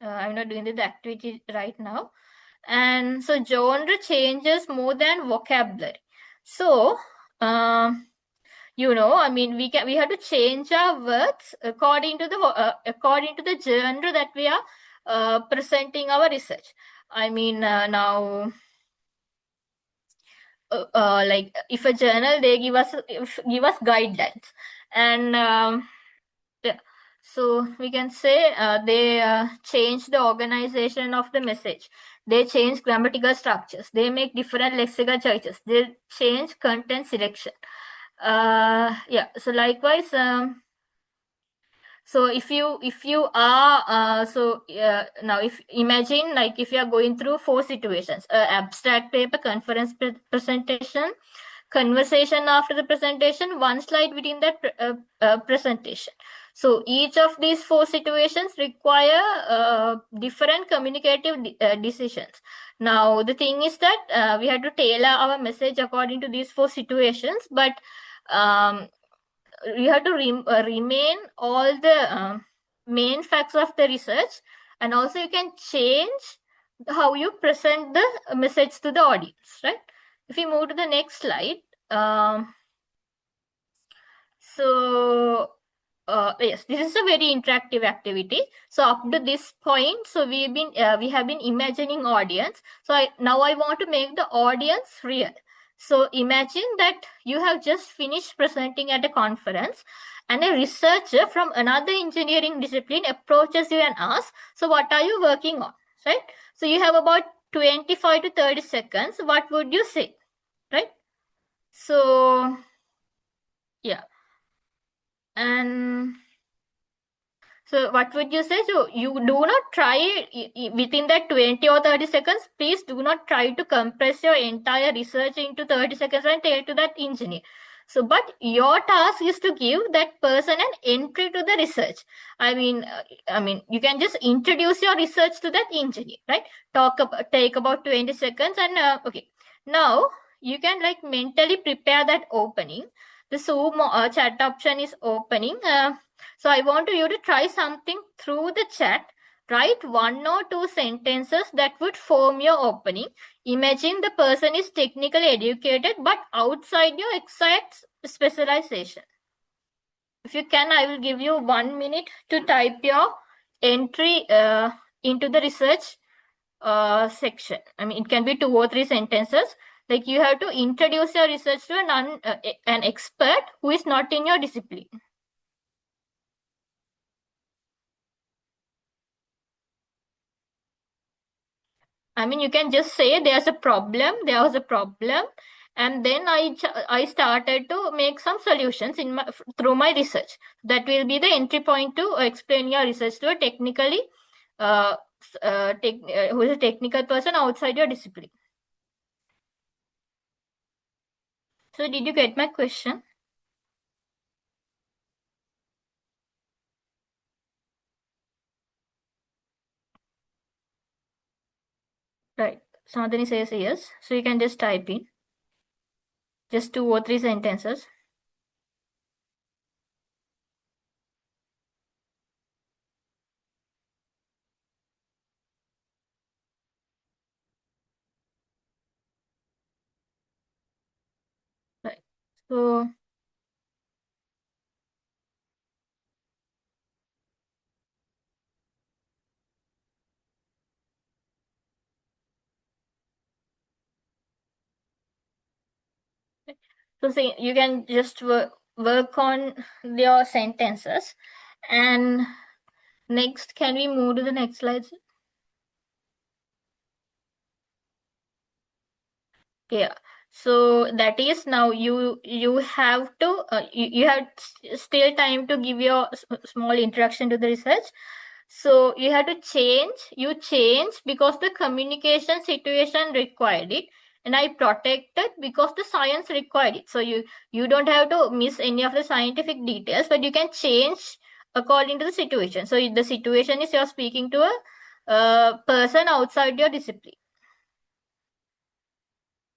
I'm not doing the activity right now. And so genre changes more than vocabulary. So, I mean, we have to change our words according to the genre that we are presenting our research. I mean, now, like if a journal, they give us guidelines, and yeah. So we can say they change the organization of the message. They change grammatical structures. They make different lexical choices. They change content selection. Yeah. So likewise, so if you are now if imagine like if you are going through 4 situations: abstract paper, conference presentation, conversation after the presentation, one slide within that presentation. So each of these 4 situations require different communicative decisions. Now the thing is that we have to tailor our message according to these 4 situations, but you have to remain all the main facts of the research, and also you can change how you present the message to the audience, right? If we move to the next slide, so yes, this is a very interactive activity. So up to this point, so we have been imagining audience. So now I want to make the audience real. So imagine that you have just finished presenting at a conference, and a researcher from another engineering discipline approaches you and asks, so what are you working on, right? So you have about 25 to 30 seconds. What would you say, right? So yeah. And so what would you say? So you do not try within that 20 or 30 seconds. Please do not try to compress your entire research into 30 seconds and tell to that engineer. So, but your task is to give that person an entry to the research. I mean, you can just introduce your research to that engineer, right? Take about 20 seconds, and okay. Now you can like mentally prepare that opening. The Zoom chat option is opening. So I want you to try something through the chat. Write 1 or 2 sentences that would form your opening. Imagine the person is technically educated but outside your exact specialization. If you can, I will give you 1 minute to type your entry into the research section. I mean, it can be 2 or 3 sentences. Like you have to introduce your research to an expert who is not in your discipline. I mean, you can just say there was a problem, and then I started to make some solutions through my research. That will be the entry point to explain your research to a technically who is a technical person outside your discipline. So did you get my question? Right. Sandhani says yes. So you can just type in just 2 or 3 sentences. Right. So see, you can just work on your sentences. And next, can we move to the next slide? Yeah. So that is now you have to you have still time to give your small introduction to the research. So you have to change. You change because the communication situation required it, and I protected because the science required it. So you don't have to miss any of the scientific details, but you can change according to the situation. So the situation is you're speaking to a person outside your discipline.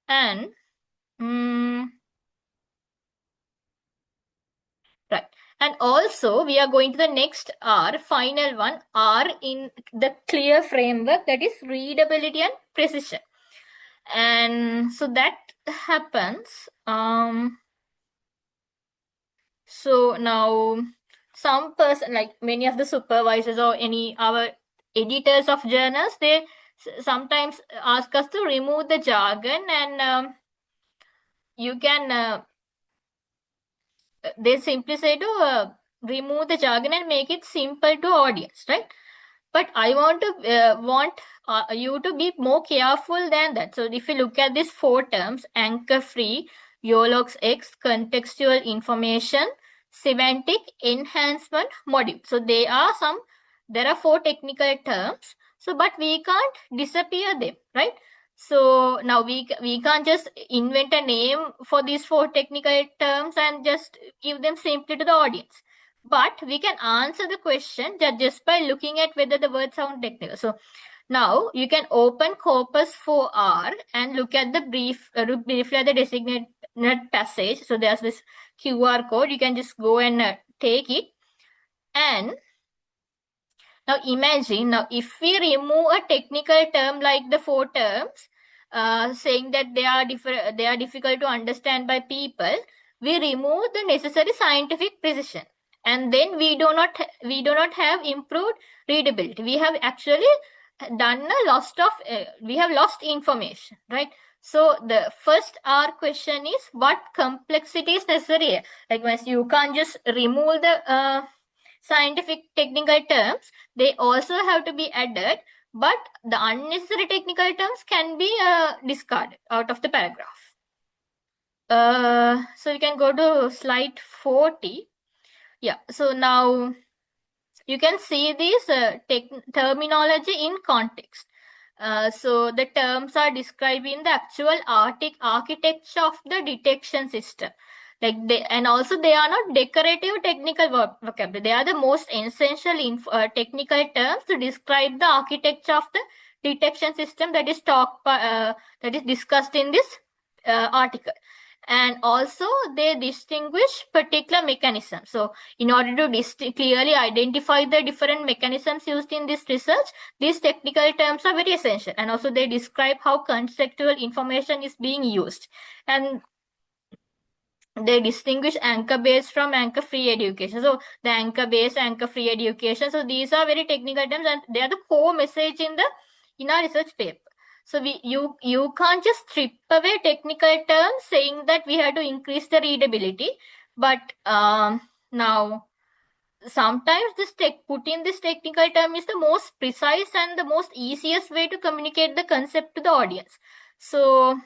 And right. And also we are going to the next R, final one, R in the clear framework, that is readability and precision. And so that happens. So now some person, like many of the supervisors or our editors of journals, they sometimes ask us to remove the jargon, and you can they simply say to remove the jargon and make it simple to audience, right? But I want you to be more careful than that. So if you look at these 4 terms: anchor free, YOLOX X, contextual information, semantic enhancement, module. So there are 4 technical terms. So but we can't disappear them, right? So now we can't just invent a name for these 4 technical terms and just give them simply to the audience. But we can answer the question just by looking at whether the words sound technical. So now you can open Corpus 4R and look at the briefly at the designated passage. So there's this QR code. You can just go and take it. And now imagine, now if we remove a technical term like the 4 terms, saying that they are difficult to understand by people, we remove the necessary scientific precision, and then we do not have improved readability. We have actually done we have lost information, right? So the first R question is, what complexity is necessary? Like, once you can't just remove the scientific technical terms, they also have to be added, but the unnecessary technical terms can be discarded out of the paragraph. So you can go to slide 40. Yeah, so now you can see this terminology in context. So the terms are describing the actual architecture of the detection system. And also they are not decorative technical vocabulary. They are the most essential technical terms to describe the architecture of the detection system that is discussed in this article. And also they distinguish particular mechanisms. So in order to clearly identify the different mechanisms used in this research, these technical terms are very essential. And also they describe how conceptual information is being used. And they distinguish anchor-based from anchor-free education. So the anchor-based, anchor-free education. So these are very technical terms, and they are the core message in our research paper. So you can't just strip away technical terms saying that we have to increase the readability. But now sometimes putting this technical term is the most precise and the most easiest way to communicate the concept to the audience. So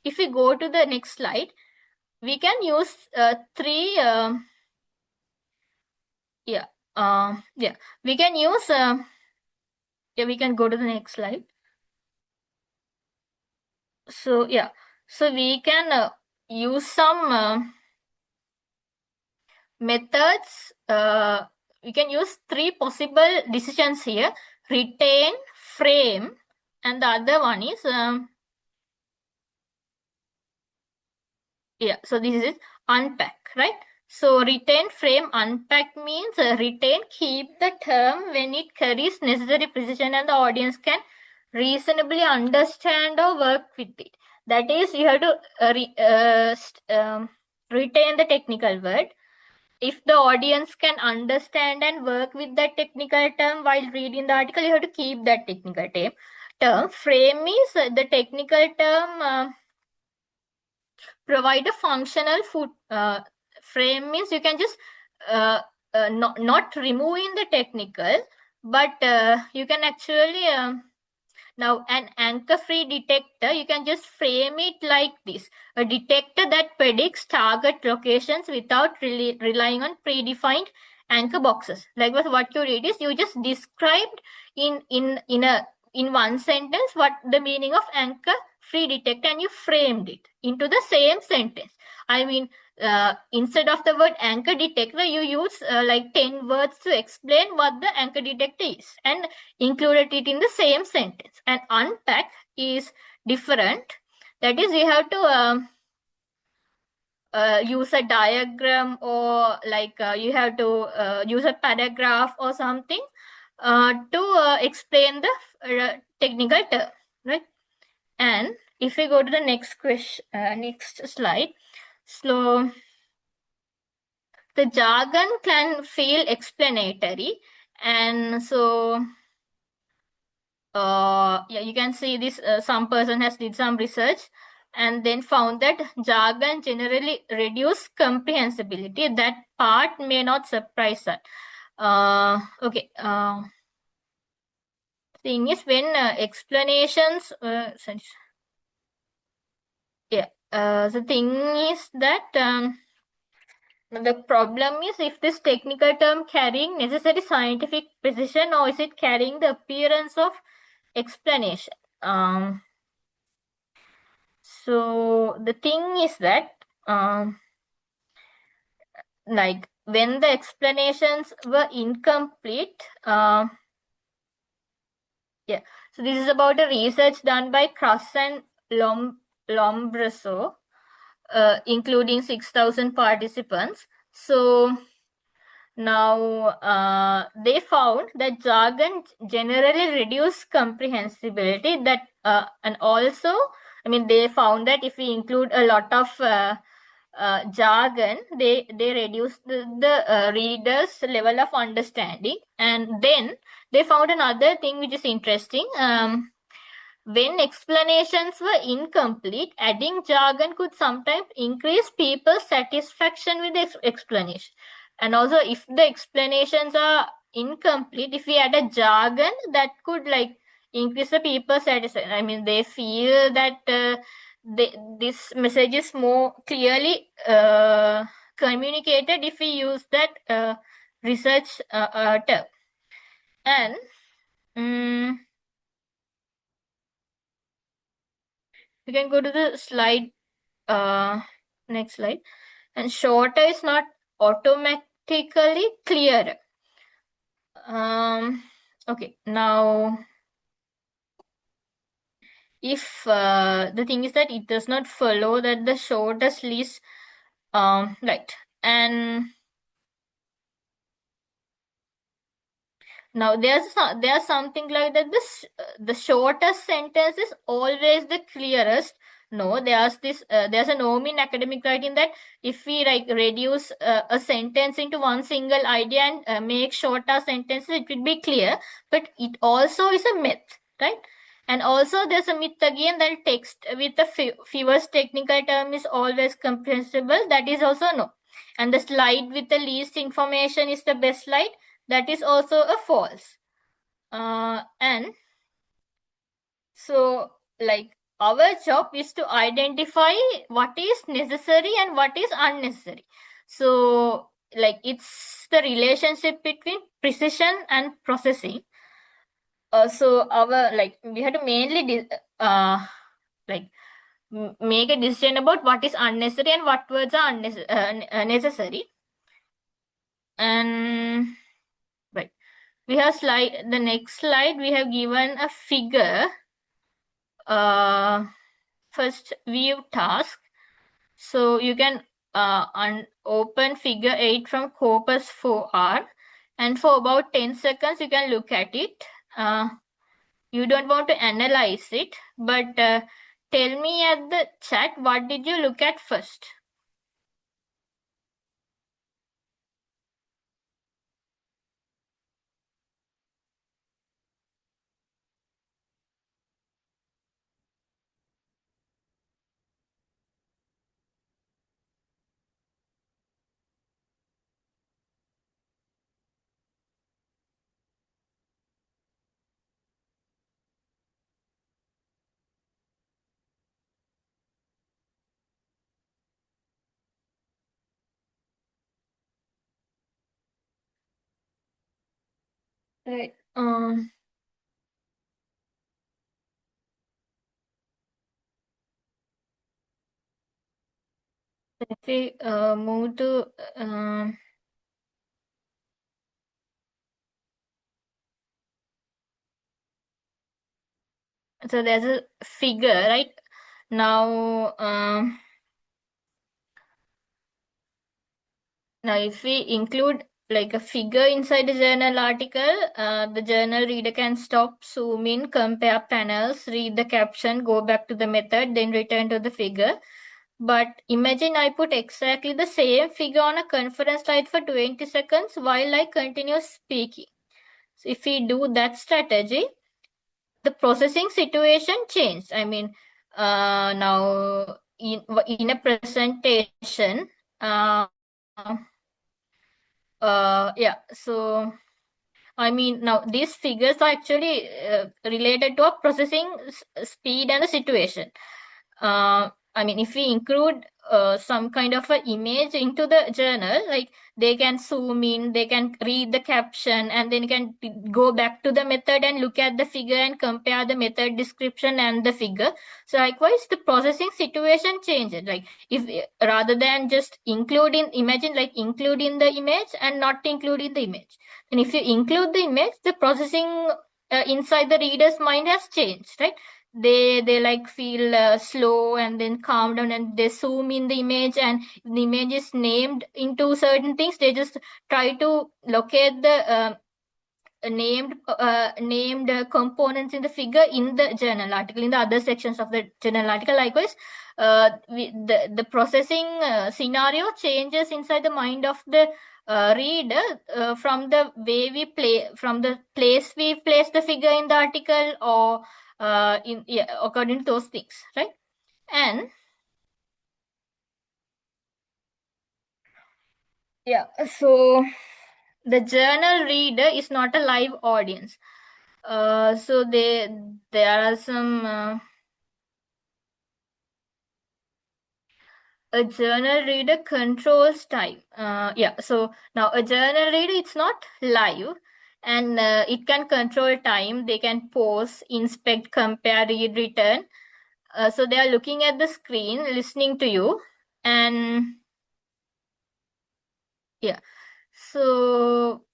if we go to the next slide, we can use 3 we can use we can go to the next slide. So so we can use some methods. We can use 3 possible decisions here: retain, frame, and the other one is so this is unpack, right? So retain, frame, unpack means retain, keep the term when it carries necessary precision and the audience can reasonably understand or work with it. That is, you have to retain the technical word. If the audience can understand and work with that technical term while reading the article, you have to keep that technical term. Frame is the technical term provide a functional frame means you can just not removing the technical, but you can actually now an anchor-free detector, you can just frame it like this: a detector that predicts target locations without relying on predefined anchor boxes. Like what you read is, you just described in one sentence what the meaning of anchor free detector and you framed it into the same sentence. I mean, instead of the word anchor detector, you use like 10 words to explain what the anchor detector is and included it in the same sentence. And unpack is different. That is, you have to use a diagram, or like you have to use a paragraph or something to explain the technical term, right? And if we go to the next question, next slide, so the jargon can feel explanatory, and so yeah, you can see this. Some person has did some research and then found that jargon generally reduce comprehensibility. That part may not surprise us. Okay. Thing is, when explanations, sorry. Yeah. The thing is that the problem is if this technical term carrying necessary scientific precision, or is it carrying the appearance of explanation? So the thing is that like when the explanations were incomplete, yeah. So this is about a research done by Cross and Lombroso, including 6,000 participants. So now they found that jargon generally reduce comprehensibility. That and also, I mean, they found that if we include a lot of jargon, they reduce the reader's level of understanding. And then they found another thing which is interesting. When explanations were incomplete, adding jargon could sometimes increase people's satisfaction with the explanation. And also, if the explanations are incomplete, if we add a jargon, that could like increase the people's satisfaction. I mean, they feel that this message is more clearly communicated if we use that research term. And you can go to the slide, next slide. And shorter is not automatically clearer. Okay, now if the thing is that it does not follow that the shortest least right. And now there's something like that. The shortest sentence is always the clearest. No, there's a norm in academic writing that if we like reduce a sentence into one single idea and make shorter sentences, it will be clear. But it also is a myth, right? And also there's a myth again that text with the fewest technical term is always comprehensible. That is also no. And the slide with the least information is the best slide. That is also a false. And so like our job is to identify what is necessary and what is unnecessary. So like it's the relationship between precision and processing. So our like we have to mainly like make a decision about what is unnecessary and what words are necessary. And right, we have the next slide we have given a figure. First view task. So you can open figure 8 from Corpus 4R, and for about 10 seconds you can look at it. You don't want to analyze it, but tell me at the chat, what did you look at first? Right. If we move to so there's a figure, right? Now, now if we include like a figure inside the journal article, the journal reader can stop, zoom in, compare panels, read the caption, go back to the method, then return to the figure. But imagine I put exactly the same figure on a conference slide for 20 seconds while I continue speaking. So if we do that strategy, the processing situation changed. I mean, now in a presentation, yeah, so I mean, now these figures are actually related to a processing speed and the situation. I mean, if we include some kind of an image into the journal, like they can zoom in, they can read the caption, and then can go back to the method and look at the figure and compare the method description and the figure. So likewise, the processing situation changes. Like if rather than just imagine like including the image and not including the image. And if you include the image, the processing inside the reader's mind has changed, right? They like feel slow and then calm down, and they zoom in the image, and the image is named into certain things. They just try to locate the named components in the figure in the journal article, in the other sections of the journal article. Likewise, the processing scenario changes inside the mind of the reader from the way from the place we place the figure in the article, or according to those things, right? And yeah, so the journal reader is not a live audience. So there are some a journal reader controls time. Yeah, so now a journal reader, it's not live, and it can control time. They can pause, inspect, compare, read, return. So they are looking at the screen, listening to you, and yeah. So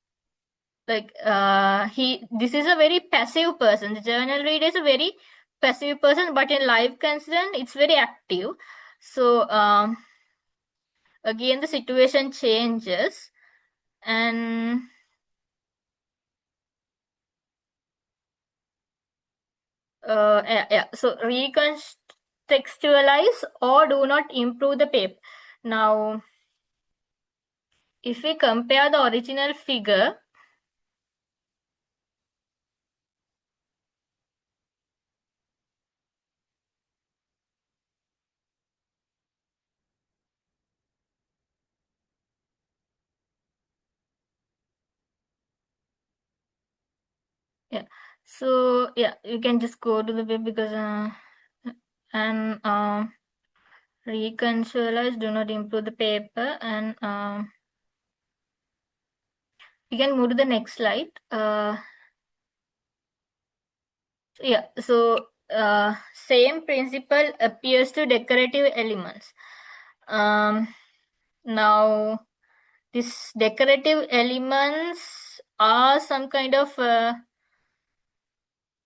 like this is a very passive person. The journal reader is a very passive person, but in live concern, it's very active. So again, the situation changes, and yeah. So recontextualize or do not improve the paper. Now, if we compare the original figure, yeah. So yeah, you can just go to the web, because and recontextualize, do not improve the paper, and we can move to the next slide. Yeah, so same principle appears to decorative elements. Now, these decorative elements are some kind of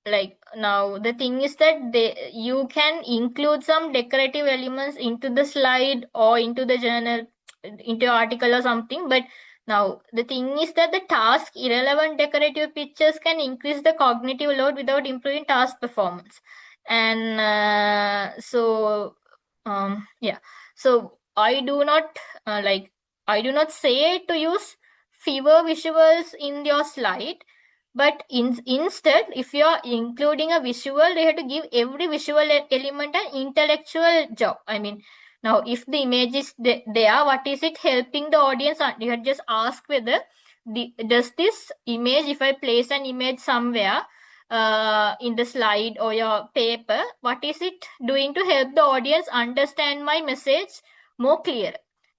like, now the thing is that you can include some decorative elements into the slide or into the journal, into your article or something. But now the thing is that the task irrelevant decorative pictures can increase the cognitive load without improving task performance. And yeah, so I do not I do not say to use fewer visuals in your slide, but instead, if you are including a visual, you have to give every visual element an intellectual job. I mean, now if the image is there, what is it helping the audience? You have just ask whether does this image, if I place an image somewhere in the slide or your paper, what is it doing to help the audience understand my message more clear?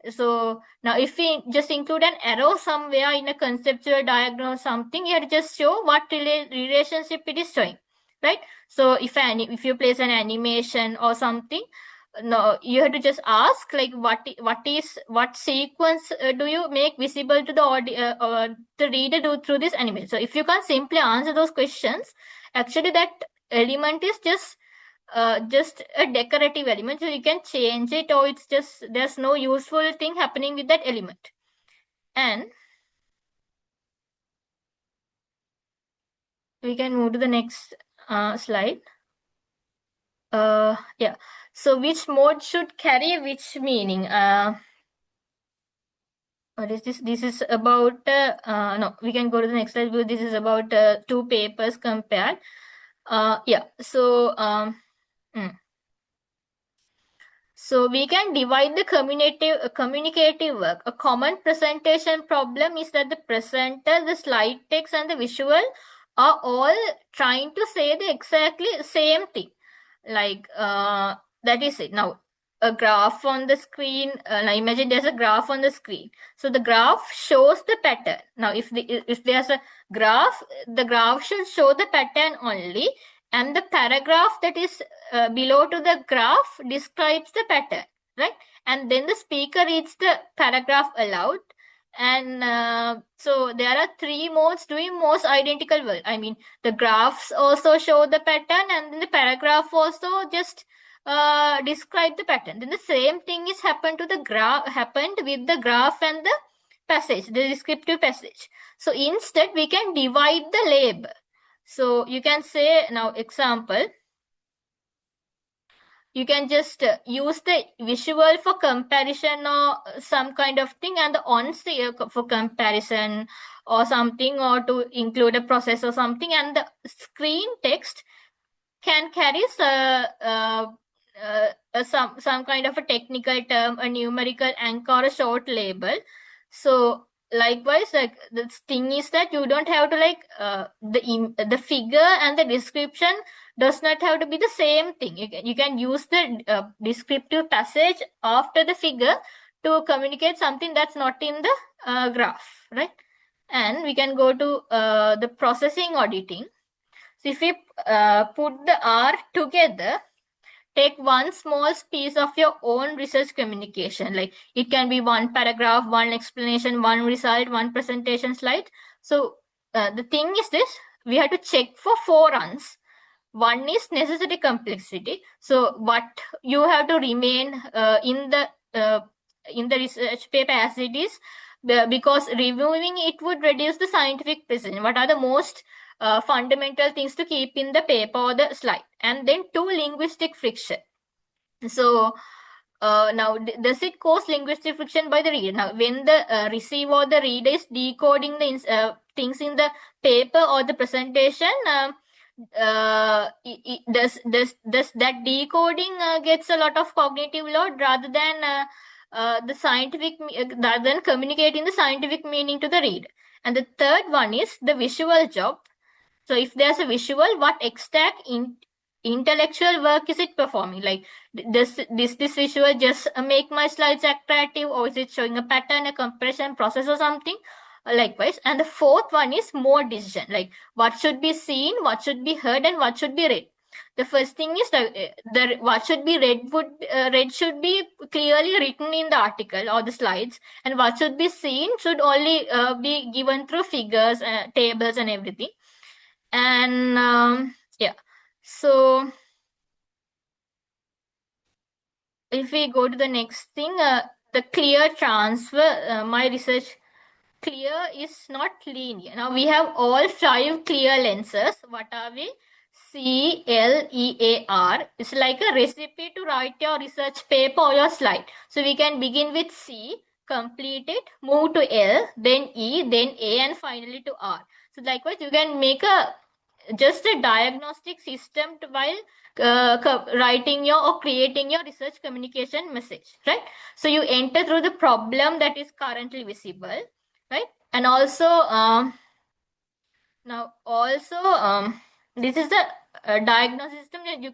So now if we just include an arrow somewhere in a conceptual diagram or something, you have to just show what relationship it is showing, right? So if you place an animation or something, no, you have to just ask like what sequence do you make visible to the reader through this animation. So if you can't simply answer those questions, actually that element is just a decorative element, so you can change it, or it's just there's no useful thing happening with that element. And we can move to the next slide. Yeah, so which mode should carry which meaning? What is this? This is about no, we can go to the next slide, because this is about two papers compared. Yeah, so mm. So we can divide the communicative work. A common presentation problem is that the presenter, the slide text, and the visual are all trying to say the exactly same thing. Like that is it. Now, a graph on the screen. Now imagine there's a graph on the screen. So the graph shows the pattern. Now, if there's a graph, the graph should show the pattern only, and the paragraph that is below to the graph describes the pattern, right? And then the speaker reads the paragraph aloud. And so there are three modes doing most identical work. I mean, the graphs also show the pattern, and then the paragraph also just describe the pattern. Then the same thing is happened with the graph and the passage, the descriptive passage. So instead, we can divide the label. So you can say, now example, you can just use the visual for comparison or some kind of thing, and the on for comparison or something, or to include a process or something, and the screen text can carry some kind of a technical term, a numerical anchor, or a short label. So likewise, like the thing is that you don't have to like the figure and the description does not have to be the same thing. You can use the descriptive passage after the figure to communicate something that's not in the graph, right? And we can go to the processing auditing. So if we put the R together, take one small piece of your own research communication. Like it can be one paragraph, one explanation, one result, one presentation slide. So the thing is this, we have to check for 4 runs. One is necessary complexity. So what you have to remain in the research paper as it is, because reviewing it would reduce the scientific precision. What are the most fundamental things to keep in the paper or the slide? And then 2, linguistic friction. So now, does it cause linguistic friction by the reader? Now, when the receiver or the reader is decoding the things in the paper or the presentation, does that decoding gets a lot of cognitive load rather than the scientific, rather than communicating the scientific meaning to the reader? And the third one is the visual job. So if there's a visual, what exact intellectual work is it performing? Like, does this visual just make my slides attractive, or is it showing a pattern, a comparison process, or something? Likewise. And the fourth one is more decision, like what should be seen, what should be heard, and what should be read. The first thing is the what should be read should be clearly written in the article or the slides, and what should be seen should only be given through figures, tables, and everything. And yeah, so if we go to the next thing, the clear transfer, my research, clear is not linear. Now we have all 5 clear lenses. What are we? CLEAR. It's like a recipe to write your research paper or your slide. So we can begin with C, complete it, move to L, then E, then A, and finally to R. So likewise, you can make just a diagnostic system while writing your or creating your research communication message, right? So you enter through the problem that is currently visible, right? And also now also this is the diagnosis system that you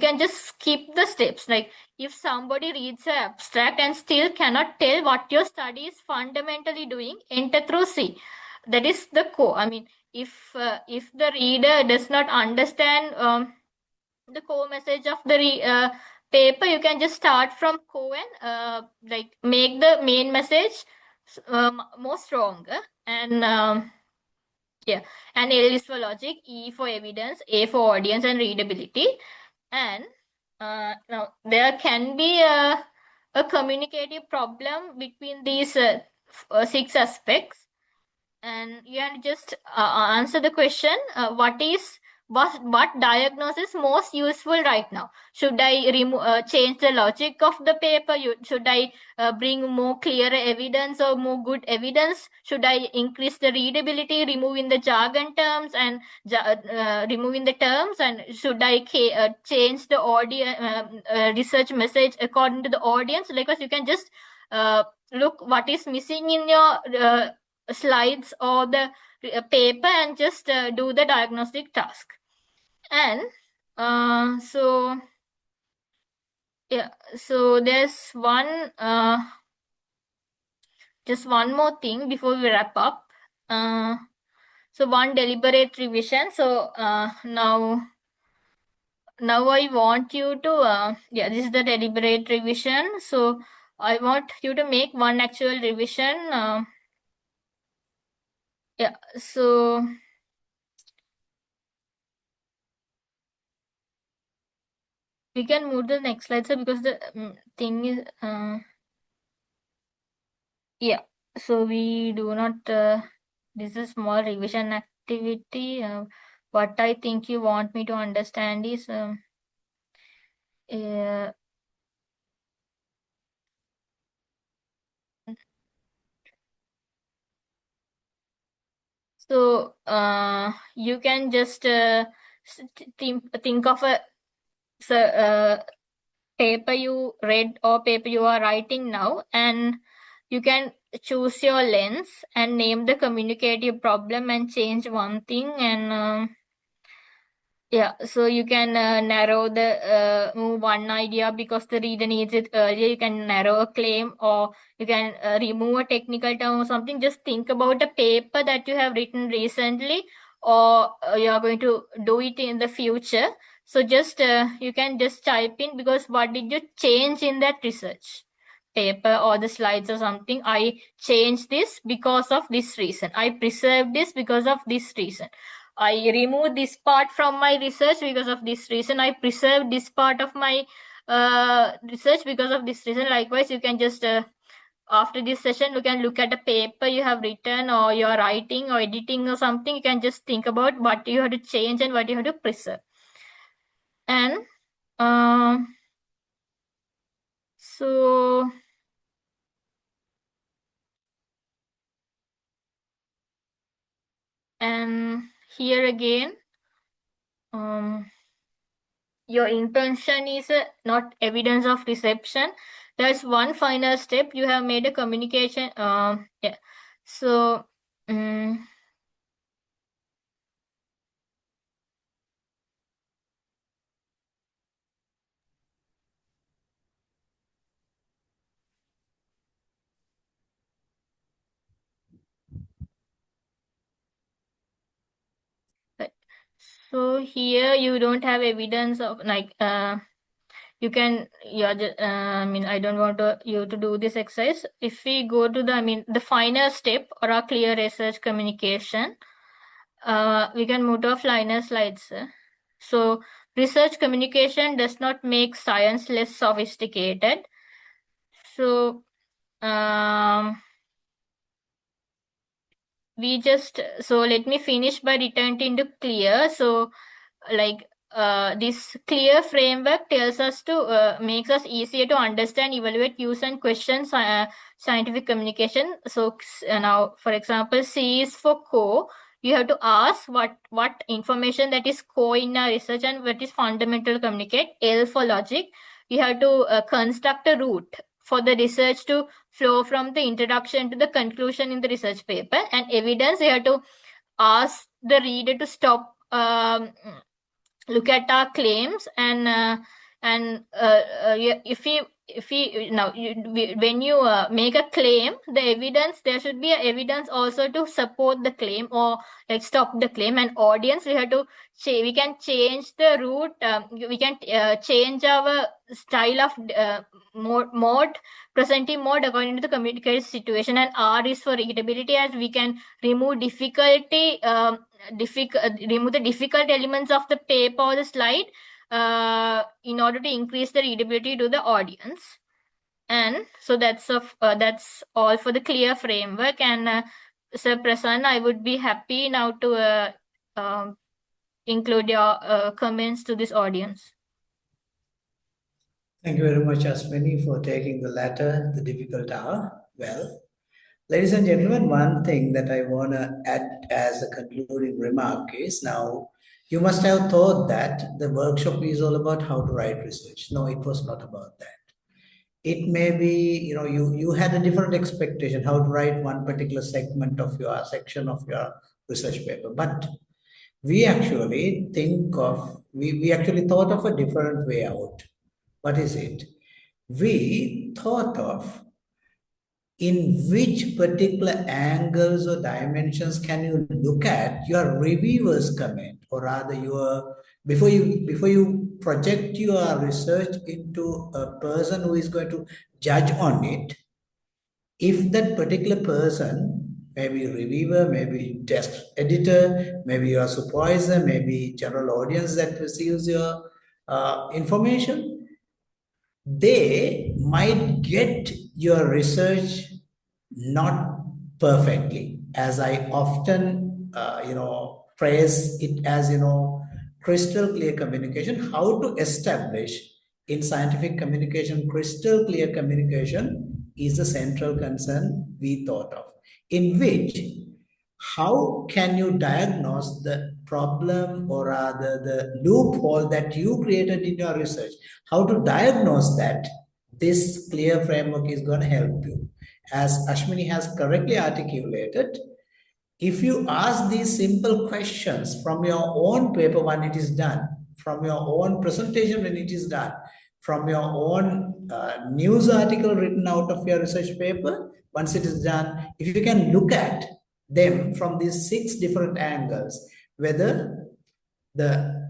can just skip the steps. Like if somebody reads an abstract and still cannot tell what your study is fundamentally doing, enter through C. That is the core. I mean, if the reader does not understand the core message of the paper, you can just start from co and like make the main message more stronger. And yeah, and L is for logic, E for evidence, A for audience and readability. And now there can be a communicative problem between these 6 aspects, and you can just answer the question, what diagnosis most useful right now? Should I change the logic of the paper? Should I bring more clearer evidence or more good evidence? Should I increase the readability, removing the jargon terms and removing the terms? And should I change the audience research message according to the audience? Because you can just look what is missing in your slides or the paper and just do the diagnostic task. And so yeah, so there's just one more thing before we wrap up. So one deliberate revision. So now I want you to this is the deliberate revision. So I want you to make one actual revision. Yeah, so we can move to the next slide, sir, because the thing is, yeah, so we do not, this is small revision activity. What I think you want me to understand is, so you can just think of a paper you read or paper you are writing now, and you can choose your lens and name the communicative problem and change one thing. And yeah, so you can narrow the move one idea because the reader needs it earlier. You can narrow a claim, or you can remove a technical term or something. Just think about a paper that you have written recently, or you are going to do it in the future. So just you can just type in, because what did you change in that research paper or the slides or something? I changed this because of this reason. I preserved this because of this reason. I removed this part from my research because of this reason. I preserved this part of my research because of this reason. Likewise, you can just, after this session, you can look at a paper you have written, or you're writing or editing or something. You can just think about what you have to change and what you have to preserve. And so and here again, your intention is not evidence of reception. There's one final step. You have made a communication. Yeah. So, so here you don't have evidence of like you can, I mean, I don't want you to do this exercise. If we go to the final step or a clear research communication, we can move to a final slides. So research communication does not make science less sophisticated. So let me finish by returning into clear. So like this clear framework tells us to makes us easier to understand, evaluate, use and question scientific communication. So now, for example, C is for core. You have to ask what information that is core in our research and what is fundamental to communicate. L for logic. You have to construct a route for the research to flow from the introduction to the conclusion in the research paper. And evidence, you have to ask the reader to stop, look at our claims, and if we if we now when you make a claim, the evidence, there should be a evidence also to support the claim or like stop the claim. And audience, we have to we can change the route, we can change our style of mode, presenting mode according to the communicated situation. And R is for readability, as we can remove difficulty, remove the difficult elements of the paper or the slide in order to increase the readability to the audience. And so that's all for the clear framework. And Sir Prasanna, I would be happy now to include your comments to this audience. Thank you very much, Ashwini, for taking the latter, the difficult hour. Well, ladies and gentlemen, one thing that I want to add as a concluding remark is now you must have thought that the workshop is all about how to write research. No, it was not about that. It may be, you had a different expectation how to write one particular segment of your section of your research paper. But we actually we actually thought of a different way out. What is it? We thought of in which particular angles or dimensions can you look at your reviewer's comment, or rather your before you project your research into a person who is going to judge on it. If that particular person, maybe reviewer, maybe test editor, maybe your supervisor, maybe general audience that receives your information, they might get your research not perfectly, as I often phrase it as crystal clear communication. How to establish in scientific communication crystal clear communication is the central concern we thought of, in which how can you diagnose the problem, or rather the loophole that you created in your research, how to diagnose that. This clear framework is going to help you. As Ashwini has correctly articulated, if you ask these simple questions from your own paper when it is done, from your own presentation when it is done, from your own news article written out of your research paper, once it is done, if you can look at them from these 6 different angles, whether the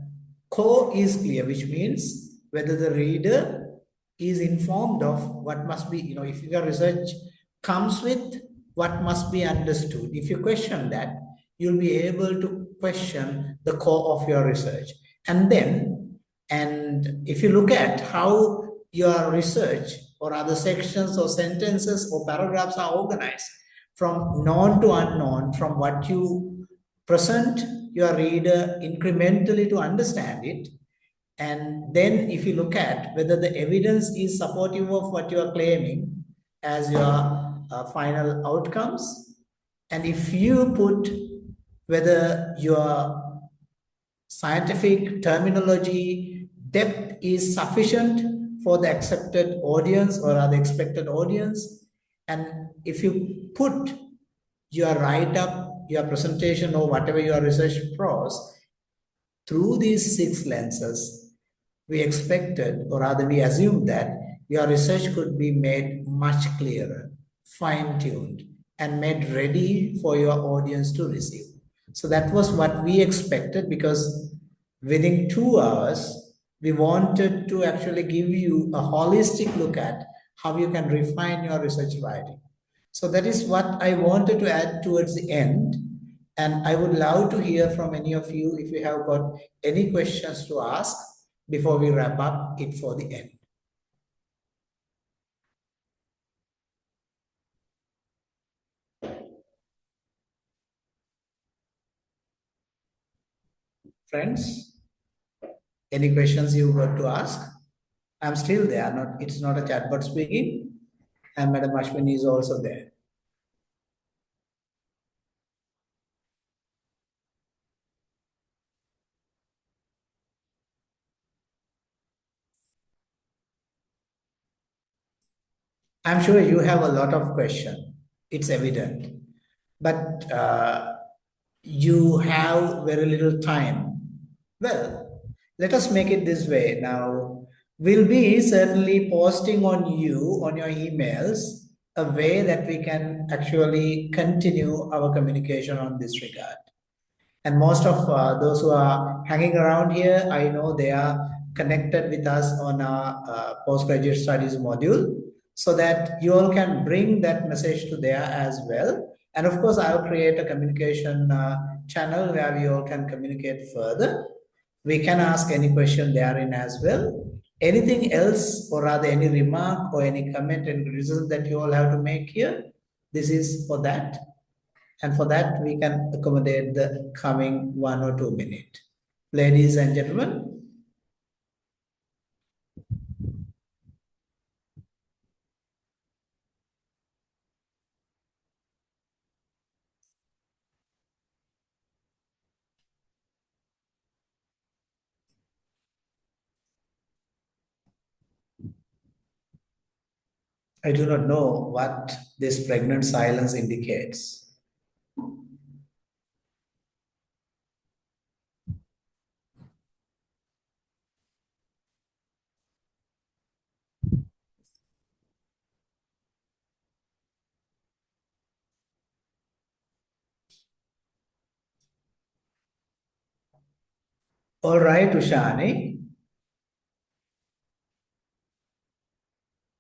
core is clear, which means whether the reader is informed of what must be, if your research comes with what must be understood. If you question that, you'll be able to question the core of your research. And if you look at how your research or other sections or sentences or paragraphs are organized from known to unknown, from what you present your reader incrementally to understand it, and then if you look at whether the evidence is supportive of what you are claiming as your final outcomes, and if you put whether your scientific terminology depth is sufficient for the accepted audience or the expected audience, and if you put your write-up, your presentation, or whatever your research prose through these 6 lenses, we expected, or rather we assumed, that your research could be made much clearer, fine-tuned, and made ready for your audience to receive. So that was what we expected, because within 2 hours, we wanted to actually give you a holistic look at how you can refine your research writing. So that is what I wanted to add towards the end. And I would love to hear from any of you if you have got any questions to ask before we wrap up it for the end. Friends, any questions you got to ask? I'm still there. It's not a chatbot speaking. And Madam Ashwini is also there. I'm sure you have a lot of questions. It's evident. But you have very little time. Well, let us make it this way. Now, We'll be certainly posting on you, on your emails, a way that we can actually continue our communication on this regard. And most of those who are hanging around here, I know they are connected with us on our postgraduate studies module so that you all can bring that message to there as well. And of course, I'll create a communication channel where we all can communicate further. We can ask any question therein as well. Anything else, or rather, any remark or any comment and criticism that you all have to make here? This is for that. And for that, we can accommodate the coming 1 or 2 minutes. Ladies and gentlemen, I do not know what this pregnant silence indicates. All right, Ushani.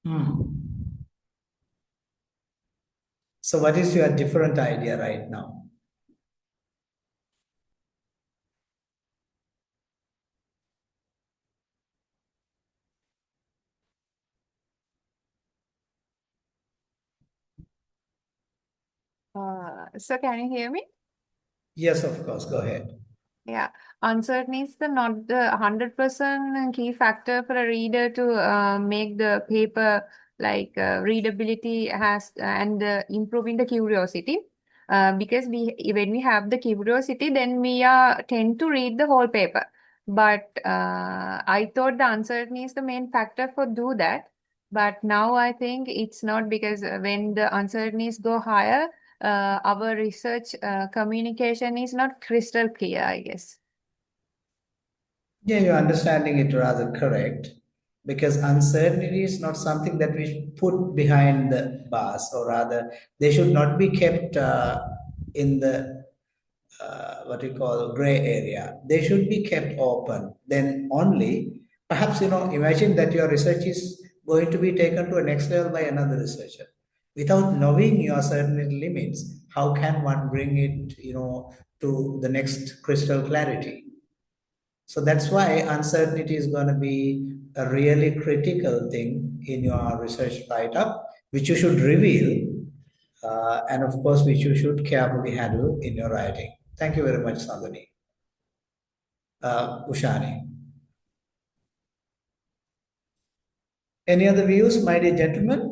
Hmm. So, what is your different idea right now? So can you hear me? Yes, of course. Go ahead. Yeah, uncertainty is the not the 100% key factor for a reader to make the paper readability has and improving the curiosity. Because we when we have the curiosity, then we are tend to read the whole paper. But I thought the uncertainty is the main factor for do that. But now I think it's not because when the uncertainties go higher, our research communication is not crystal clear, I guess. Yeah, you're understanding it rather correct because uncertainty is not something that we put behind the bars, or rather, they should not be kept in the what we call gray area. They should be kept open. Then only, perhaps, imagine that your research is going to be taken to a next level by another researcher. Without knowing your certain limits, how can one bring it, to the next crystal clarity? So that's why uncertainty is going to be a really critical thing in your research write-up, which you should reveal, and of course, which you should carefully handle in your writing. Thank you very much, Sandhani. Ushani. Any other views, my dear gentlemen?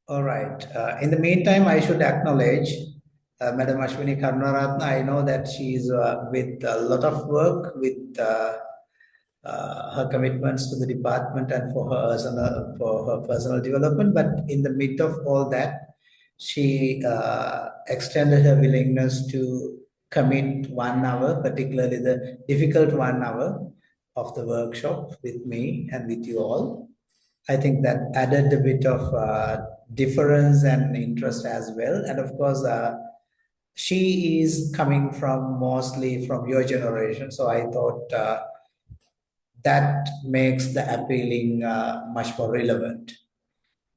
All right. In the meantime, I should acknowledge Madam Ashwini Karunaratna. I know that she is with a lot of work with her commitments to the department and for her personal development. But in the midst of all that, she extended her willingness to commit 1 hour, particularly the difficult 1 hour of the workshop with me and with you all. I think that added a bit of difference and interest as well. And of course, she is coming from mostly from your generation. So I thought that makes the appealing much more relevant.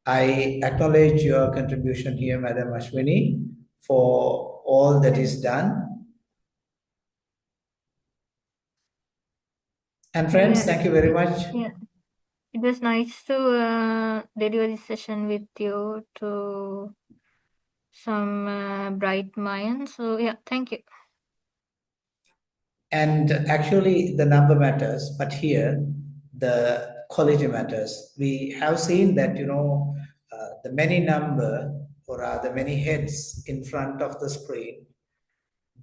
I acknowledge your contribution here, Madam Ashwini, for all that is done. And friends, Yeah, thank you very much. yeah. It was nice to deliver this session with you to some bright minds. So yeah, thank you. And actually, the number matters, but here the quality matters. We have seen that, the many number, or rather many heads in front of the screen,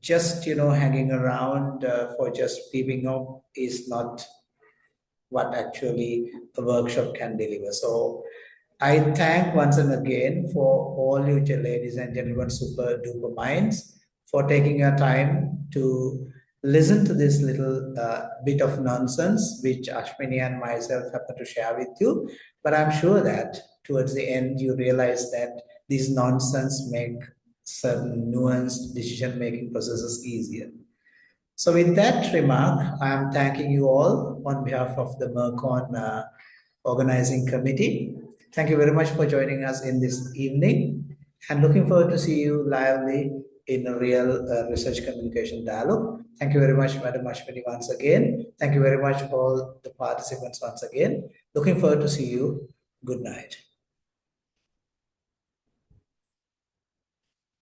just, hanging around for just peeping up is not what actually a workshop can deliver. So I thank once and again for all you ladies and gentlemen, super duper minds, for taking your time to listen to this little bit of nonsense which Ashwini and myself happen to share with you. But I'm sure that towards the end you realize that these nonsense make certain nuanced decision-making processes easier. So with that remark, I am thanking you all on behalf of the MERCon organizing committee. Thank you very much for joining us in this evening and looking forward to see you lively in a real research communication dialogue. Thank you very much, Madam Ashwini, once again. Thank you very much, all the participants once again. Looking forward to see you. Good night.